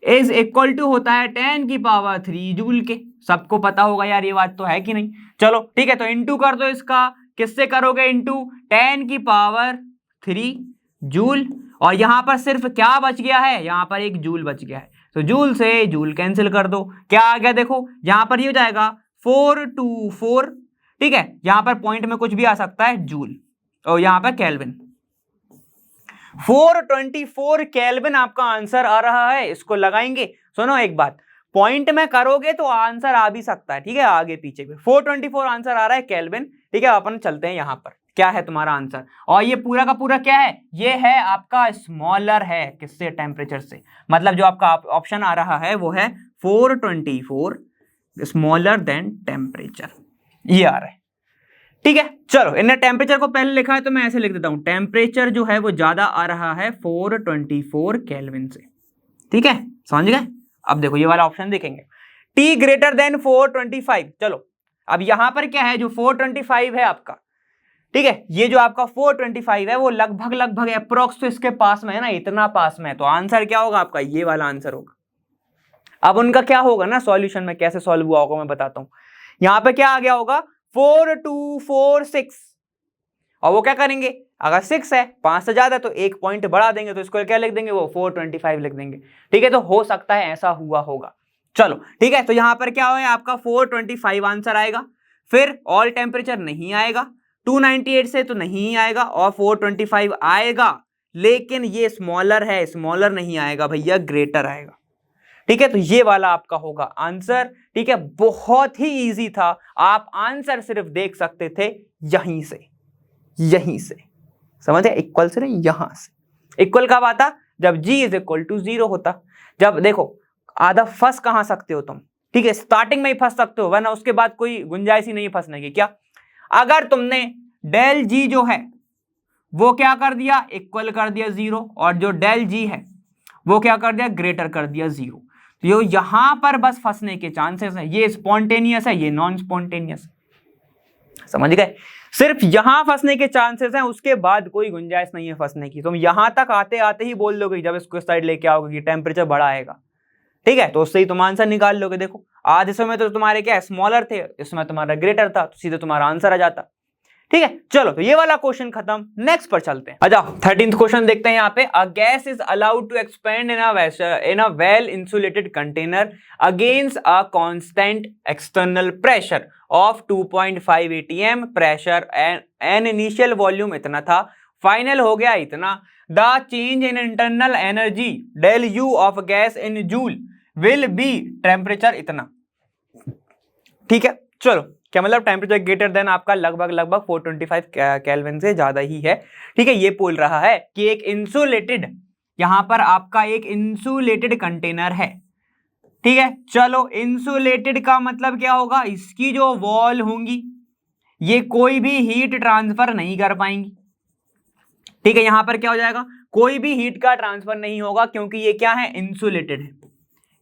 is equal to होता है 10 की पावर 3 जूल के, सबको पता होगा यार ये बात तो, है कि नहीं। चलो ठीक है, तो इंटू कर दो इसका, किससे करोगे, इंटू 10 की पावर 3 जूल, और यहां पर सिर्फ क्या बच गया है, यहां पर एक जूल बच गया है, तो जूल से जूल कैंसिल कर दो, क्या आ गया, देखो यहां पर ये हो जाएगा 424, ठीक है। यहां पर पॉइंट में कुछ भी आ सकता है, जूल, और यहां पर केल्विन, 424 केल्विन आपका आंसर आ रहा है। इसको लगाएंगे, सुनो एक बात, पॉइंट में करोगे तो आंसर आ भी सकता है, ठीक है, आगे पीछे भी 424 आंसर आ रहा है केल्विन, ठीक है। अपन चलते हैं यहां पर, क्या है तुम्हारा आंसर, और ये पूरा का पूरा क्या है, ये है आपका स्मॉलर है, किससे, टेम्परेचर से, मतलब जो आपका ऑप्शन आ रहा है वो है 424 स्मॉलर देन टेम्परेचर, ये आ रहा है, ठीक है। चलो इन्हें टेम्परेचर को पहले लिखा है तो मैं ऐसे लिख देता हूं, टेम्परेचर जो है वो ज्यादा आ रहा है 424 केल्विन से, ठीक है, समझ गए। अब देखो ये वाला ऑप्शन देखेंगे, T ग्रेटर देन 425, चलो अब यहां पर क्या है, जो 425 है आपका, ठीक है, ये जो आपका 425 है वो लगभग अप्रोक्स तो इसके पास में है ना, इतना पास में है, तो आंसर क्या होगा आपका, ये वाला आंसर होगा। अब उनका क्या होगा ना सॉल्यूशन में, कैसे सॉल्व हुआ होगा मैं बताता हूं। यहां पे क्या आ गया होगा, 4246, और वो क्या करेंगे, अगर 6 है 5 से ज्यादा तो एक पॉइंट बढ़ा देंगे, तो इसको क्या लिख देंगे, वो 425 लिख देंगे, ठीक है। तो हो सकता है ऐसा हुआ होगा, चलो ठीक है। तो यहां पर क्या है आपका 425 आंसर आएगा, फिर ऑल टेम्परेचर नहीं आएगा, 298 से तो नहीं आएगा, और 425 आएगा, लेकिन ये स्मॉलर है, स्मॉलर नहीं आएगा भैया, ग्रेटर आएगा, ठीक है। तो ये वाला आपका होगा आंसर, ठीक है, बहुत ही इजी था, आप आंसर सिर्फ देख सकते थे यहीं से, समझे, इक्वल से नहीं, यहां से इक्वल कब आता, जब g इज इक्वल टू 0 होता। जब देखो आधा फंस कहां सकते हो तुम, ठीक है, स्टार्टिंग में ही फंस सकते हो, वरना उसके बाद कोई गुंजाइश ही नहीं है फंसने की। क्या, अगर तुमने डेल जी जो है वो क्या कर दिया, इक्वल कर दिया 0, और जो डेल जी है वो क्या कर दिया, ग्रेटर कर दिया 0, तो यहां पर बस फंसने के चांसेस है। ये स्पॉन्टेनियस है, ये नॉन स्पॉन्टेनियस, समझ गए, सिर्फ यहां फंसने के चांसेस हैं, उसके बाद कोई गुंजाइश नहीं है फंसने की। तुम यहां तक आते आते ही बोल दोगे जब इसको साइड लेके आओगे कि टेम्परेचर बढ़ा आएगा, ठीक है, तो उससे ही तुम आंसर निकाल लोगे। देखो आज इसमें तो तुम्हारे क्या स्मॉलर थे, इसमें तुम्हारा ग्रेटर था, तो सीधे तुम्हारा आंसर आ जाता। ठीक है, चलो तो ये वाला क्वेश्चन खत्म। नेक्स्ट पर चलते हैं। अच्छा 13th क्वेश्चन देखते हैं यहाँ पे। A gas is allowed to expand in a well insulated container against a constant external pressure of 2.5 atm pressure and initial volume इतना था, फाइनल हो गया इतना। The change in internal energy del U of gas in joule will be temperature इतना। ठीक है, चलो क्या मतलब, टेम्परेचर ग्रेटर देन आपका लगभग 425 केल्विन से ज्यादा ही है। ठीक है, ये बोल रहा है कि एक इंसुलेटेड, यहां पर आपका एक इंसुलेटेड कंटेनर है। ठीक है, चलो इंसुलेटेड का मतलब क्या होगा, इसकी जो वॉल होंगी ये कोई भी हीट ट्रांसफर नहीं कर पाएंगी। ठीक है, यहां पर क्या हो जाएगा, कोई भी हीट का ट्रांसफर नहीं होगा, क्योंकि ये क्या है, इंसुलेटेड है,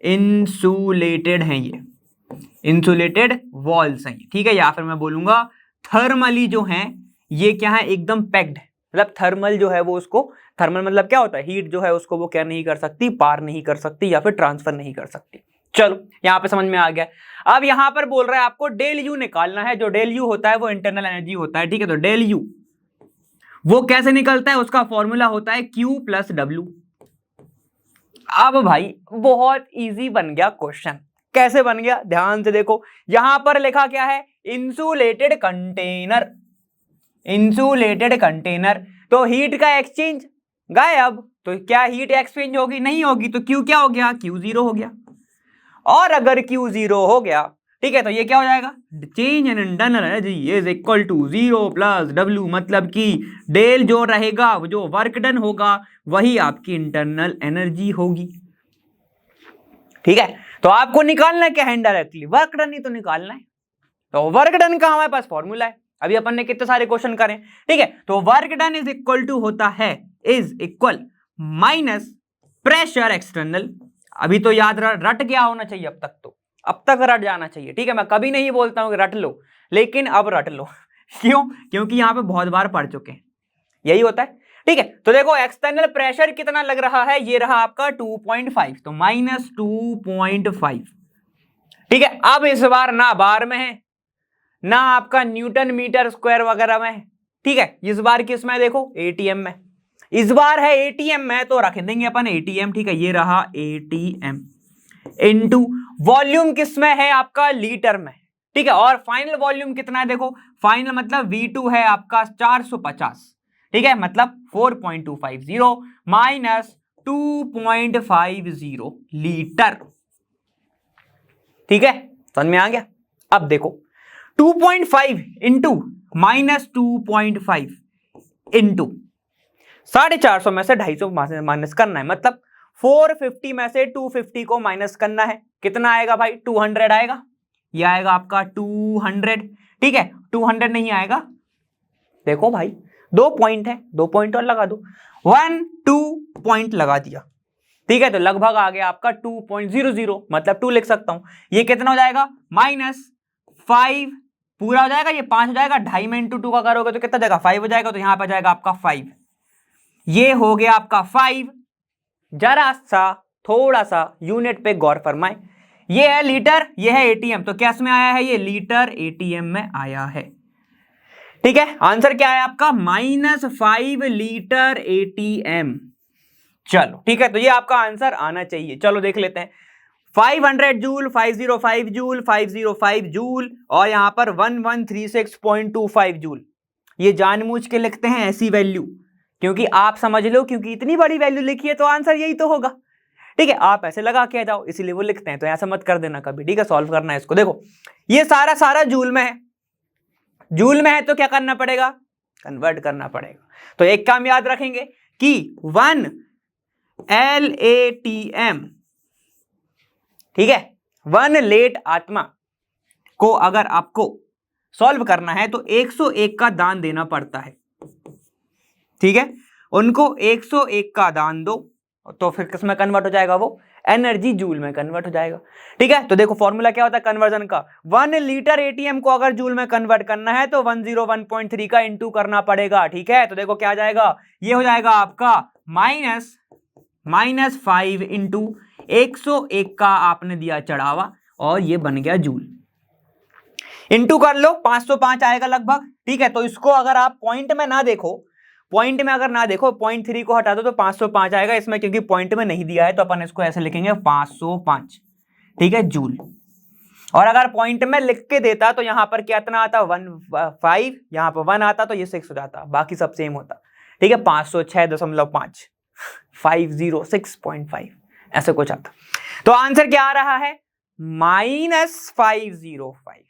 इंसुलेटेड है, ये इंसुलेटेड वॉल्स हैं। ठीक है, या फिर मैं बोलूंगा थर्मली जो हैं ये क्या है, एकदम पैक्ड, मतलब थर्मल जो है वो उसको, थर्मल मतलब क्या होता है, हीट जो है उसको वो क्या नहीं कर सकती, पार नहीं कर सकती या फिर ट्रांसफर नहीं कर सकती। चलो यहां पे समझ में आ गया। अब यहां पर बोल रहा है आपको डेल यू निकालना है। जो डेल यू होता है वो इंटरनल एनर्जी होता है। ठीक है, तो डेल यू वो कैसे निकलता है, उसका फॉर्मूला होता है Q प्लस W। अब भाई बहुत इजी बन गया क्वेश्चन। कैसे बन गया, ध्यान से देखो, यहां पर लिखा क्या है, इंसुलेटेड कंटेनर, इंसुलेटेड कंटेनर, तो हीट का एक्सचेंज गायब, तो क्या हीट एक्सचेंज होगी, नहीं होगी, तो Q क्या हो गया, Q 0 हो गया। और अगर Q 0 हो गया, ठीक है, तो ये क्या हो जाएगा, change in internal energy is equal to 0 plus W, मतलब कि डेल जो रहेगा, जो वर्क डन होगा वही आपकी इंटरनल एनर्जी होगी। ठीक है, तो आपको निकालना क्या है, इनडायरेक्टली वर्क डन ही तो निकालना है। तो वर्क डन का हमारे पास फॉर्मूला है, अभी अपन ने कितने सारे क्वेश्चन करें। ठीक है, तो work done is equal to होता है, is equal minus pressure external. अभी तो याद रट गया होना चाहिए, अब तक रट जाना चाहिए। ठीक है, मैं कभी नहीं बोलता हूं कि रट लो, लेकिन अब रट लो। क्यों, क्योंकि यहां पे बहुत बार पढ़ चुके हैं, यही होता है। ठीक है, तो देखो एक्सटर्नल प्रेशर कितना लग रहा है, ये रहा आपका 2.5, तो माइनस 2.5। ठीक है, अब इस बार ना बार में है ना आपका न्यूटन मीटर स्क्वायर वगैरह में है। ठीक है, इस बार किस में, देखो एटीएम में, इस बार है एटीएम में, तो रख देंगे अपन एटीएम। ठीक है, ये रहा एटीएम इनटू वॉल्यूम किस में है आपका, लीटर में। ठीक है, और फाइनल वॉल्यूम कितना है, देखो फाइनल मतलब V2 है आपका 450। ठीक है, मतलब 4.250 माइनस 2.50 लीटर। ठीक है, समझ में आ गया। अब देखो 2.5 इंटू माइनस 2.5 इंटू 450 में से 250 माइनस करना है, मतलब 450 में से 250 को माइनस करना है। कितना आएगा भाई, 200 आएगा, ये आएगा आपका 200। ठीक है, 200 नहीं आएगा, देखो भाई 2 पॉइंट है, 2 पॉइंट और लगा दो, 1 2 पॉइंट लगा दिया। ठीक है, तो लगभग आ गया आपका 2.00, मतलब 2 लिख सकता हूं। ये कितना हो जाएगा, -5 पूरा हो जाएगा, ये 5 हो जाएगा, 2.5 में इंटू 2 का करोगे तो कितना जाएगा, 5 हो जाएगा, तो यहां पर जाएगा आपका 5। ये हो गया आपका 5। जरा सा थोड़ा सा यूनिट पे गौर फरमाए, ये है लीटर, ये है एटीएम, तो क्या इसमें आया है, ये लीटर एटीएम में आया है। ठीक है, आंसर क्या है आपका, -5 लीटर एटीएम। चलो ठीक है, तो ये आपका आंसर आना चाहिए। चलो देख लेते हैं, 500 जूल, 505 जूल, 505 जूल, और यहां पर 1136.25 जूल। ये जानबूझ के लिखते हैं ऐसी वैल्यू, क्योंकि आप समझ लो, क्योंकि इतनी बड़ी वैल्यू लिखी है तो आंसर यही तो होगा। ठीक है, आप ऐसे लगा के आ जाओ, इसीलिए वो लिखते हैं, तो ऐसा मत कर देना कभी। ठीक है, सॉल्व करना है इसको। देखो ये सारा जूल में है, जूल में है तो क्या करना पड़ेगा, कन्वर्ट करना पड़ेगा। तो एक काम याद रखेंगे कि 1 LATM, ठीक है, 1 लेट आत्मा को अगर आपको सॉल्व करना है तो 101 का दान देना पड़ता है, ठीक है। उनको 101 का दान दो तो फिर किस में कन्वर्ट हो जाएगा, वो एनर्जी जूल में कन्वर्ट हो जाएगा, ठीक है। तो देखो फॉर्मूला क्या होता है कन्वर्जन का, 1 लीटर एटीएम को अगर जूल में कन्वर्ट करना है तो 101.3 का इंटू करना पड़ेगा, ठीक है। तो देखो क्या आ जाएगा, ये हो जाएगा आपका -5 इंटू 101 का आपने दिया चढ़ावा और ये बन गया जूल। इंटू कर लो 505 आएगा लगभग, ठीक है। तो इसको अगर आप पॉइंट में ना देखो, पॉइंट में अगर ना देखो, 0.3 को हटा दो तो 505 आएगा इसमें, क्योंकि पॉइंट में नहीं दिया है तो अपन इसको ऐसे लिखेंगे 505, ठीक है, जूल। और अगर पॉइंट में लिख के देता तो यहां पर कितना आता, 15, यहां पर 1 आता तो ये 6 हो जाता, बाकी सब सेम होता, ठीक है। 506.5 506.5 ऐसे कुछ आता। तो आंसर क्या आ रहा है, -505।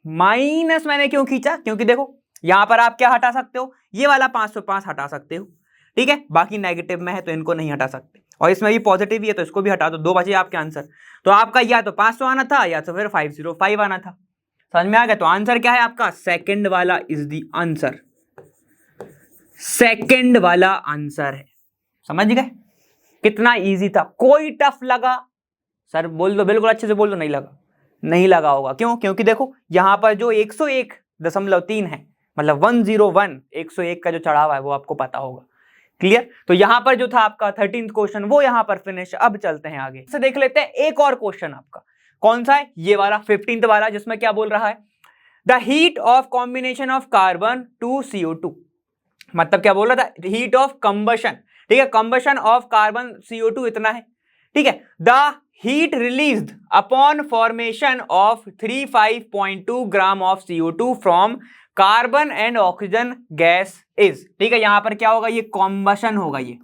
माइनस मैंने क्यों खींचा, क्योंकि देखो यहां पर आप क्या हटा सकते हो, ये वाला 505 हटा सकते हो, ठीक है। बाकी नेगेटिव में है तो इनको नहीं हटा सकते, और इसमें भी पॉजिटिव ही है तो इसको भी हटा दो, 2 बचे आपके आंसर। तो आपका या तो 500 आना था या तो फिर 505 आना था। समझ में आ गया। तो आंसर क्या है आपका, सेकंड वाला इज द आंसर, सेकंड वाला आंसर है। समझ गए कितना इजी था, कोई टफ लगा सर बोल दो, बिल्कुल अच्छे से बोल दो, नहीं लगा, नहीं लगा होगा, क्यों, क्योंकि देखो यहां पर जो 101.3 है, मतलब 101, 101 का जो चढ़ावा है वो आपको पता होगा, क्लियर। तो यहां पर जो था आपका 13th क्वेश्चन वो यहां पर फिनिश। अब चलते हैं आगे से, देख लेते हैं एक और क्वेश्चन आपका, कौन सा है, ये वाला 15th वाला, जिसमें क्या बोल रहा है, the heat of combination of carbon to CO2, मतलब क्या बोल रहा था, हीट ऑफ कंबशन, ठीक है, कंबशन ऑफ कार्बन CO2 इतना है, ठीक है। The heat released upon formation of 35.2 gram of CO2 from carbon and oxygen gas is, ठीक है। यहां पर क्या होगा, ये कॉम्बशन होगा, ये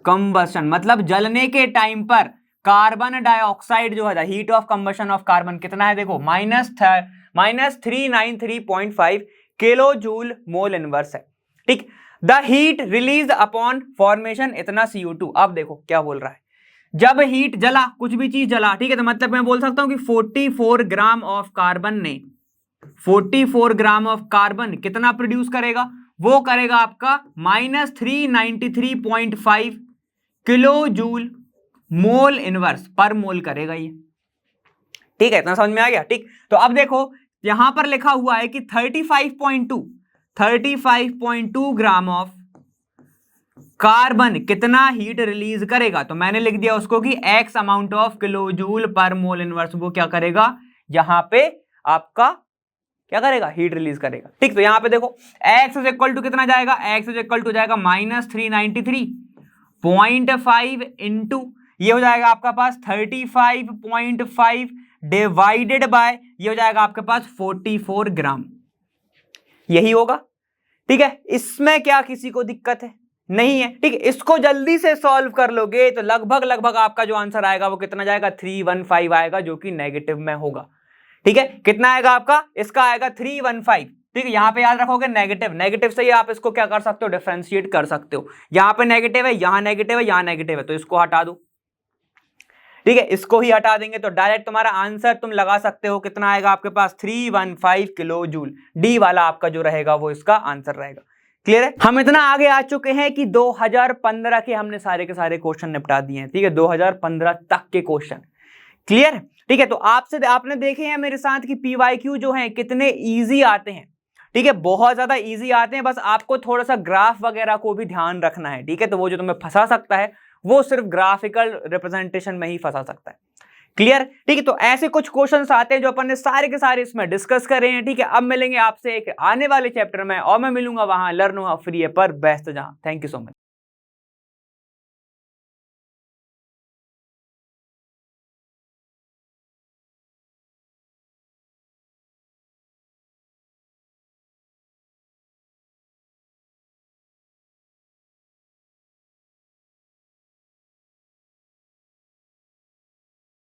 कॉम्बशन मतलब जलने के टाइम पर कार्बन डाइऑक्साइड जो है, heat of combustion of carbon कितना है, देखो -393.5 किलो जूल मोल इनवर्स है, ठीक। The heat release upon formation इतना CO2। अब देखो क्या बोल रहा है, जब हीट जला, कुछ भी चीज जला, ठीक है, तो मतलब मैं बोल सकता हूं कि 44 ग्राम ऑफ कार्बन ने 44 ग्राम ऑफ कार्बन कितना प्रोड्यूस करेगा, वो करेगा आपका -393.5 किलो जूल मोल इनवर्स पर मोल करेगा ये, ठीक है। इतना समझ में आ गया, ठीक। तो अब देखो यहां पर लिखा हुआ है कि 35.2 ग्राम ऑफ कार्बन कितना हीट रिलीज करेगा, तो मैंने लिख दिया उसको कि x amount of kilo joule पर मोल इनवर्स, वो क्या करेगा, यहां पे आपका क्या करेगा, हीट रिलीज करेगा, ठीक। तो यहां पे देखो x इज इक्वल टू कितना जाएगा, x इज इक्वल टू जाएगा -393.5 इंटू ये हो जाएगा आपका पास 35.5 डिवाइडेड बाय ये हो जाएगा आपके पास 44 ग्राम, यही होगा, ठीक है। इसमें क्या किसी को दिक्कत है, नहीं है, ठीक है। इसको जल्दी से सॉल्व कर लोगे तो लगभग आपका जो आंसर आएगा वो कितना जाएगा, 315 आएगा, जो कि नेगेटिव में होगा, ठीक है। कितना आएगा आपका, इसका आएगा 315, ठीक है। यहां पे याद रखोगे नेगेटिव, नेगेटिव से ही आप इसको क्या कर सकते हो, डिफरेंशिएट कर सकते हो। यहां पे नेगेटिव है, यहां नेगेटिव है, यहां नेगेटिव है, तो इसको हटा दो, ठीक है, इसको ही हटा देंगे तो डायरेक्ट तुम्हारा आंसर तुम लगा सकते हो, कितना आएगा आपके पास 315 किलो जूल। डी वाला आपका जो रहेगा वो इसका आंसर रहेगा, क्लियर है। हम इतना आगे आ चुके हैं कि 2015 के हमने सारे के सारे क्वेश्चन निपटा दिए हैं, ठीक है, 2015 तक के क्वेश्चन, क्लियर, ठीक है। तो आपने देखे हैं मेरे साथ कि PYQ जो है कितने इजी आते हैं, ठीक है, बहुत ज्यादा इजी आते हैं, बस आपको थोड़ा सा ग्राफ वगैरह को भी ध्यान रखना है, ठीक है। तो वो जो तुम्हें फंसा सकता है वो सिर्फ ग्राफिकल रिप्रेजेंटेशन में ही फंसा सकता है, क्लियर, ठीक है। तो ऐसे कुछ क्वेश्चंस आते हैं जो अपन ने सारे के सारे इसमें डिस्कस कर रहे हैं, ठीक है। अब मिलेंगे आपसे एक आने वाले चैप्टर में, और मैं मिलूंगा वहां लर्न हुआ फ्री है पर बेस्ट जहां। Thank you so much.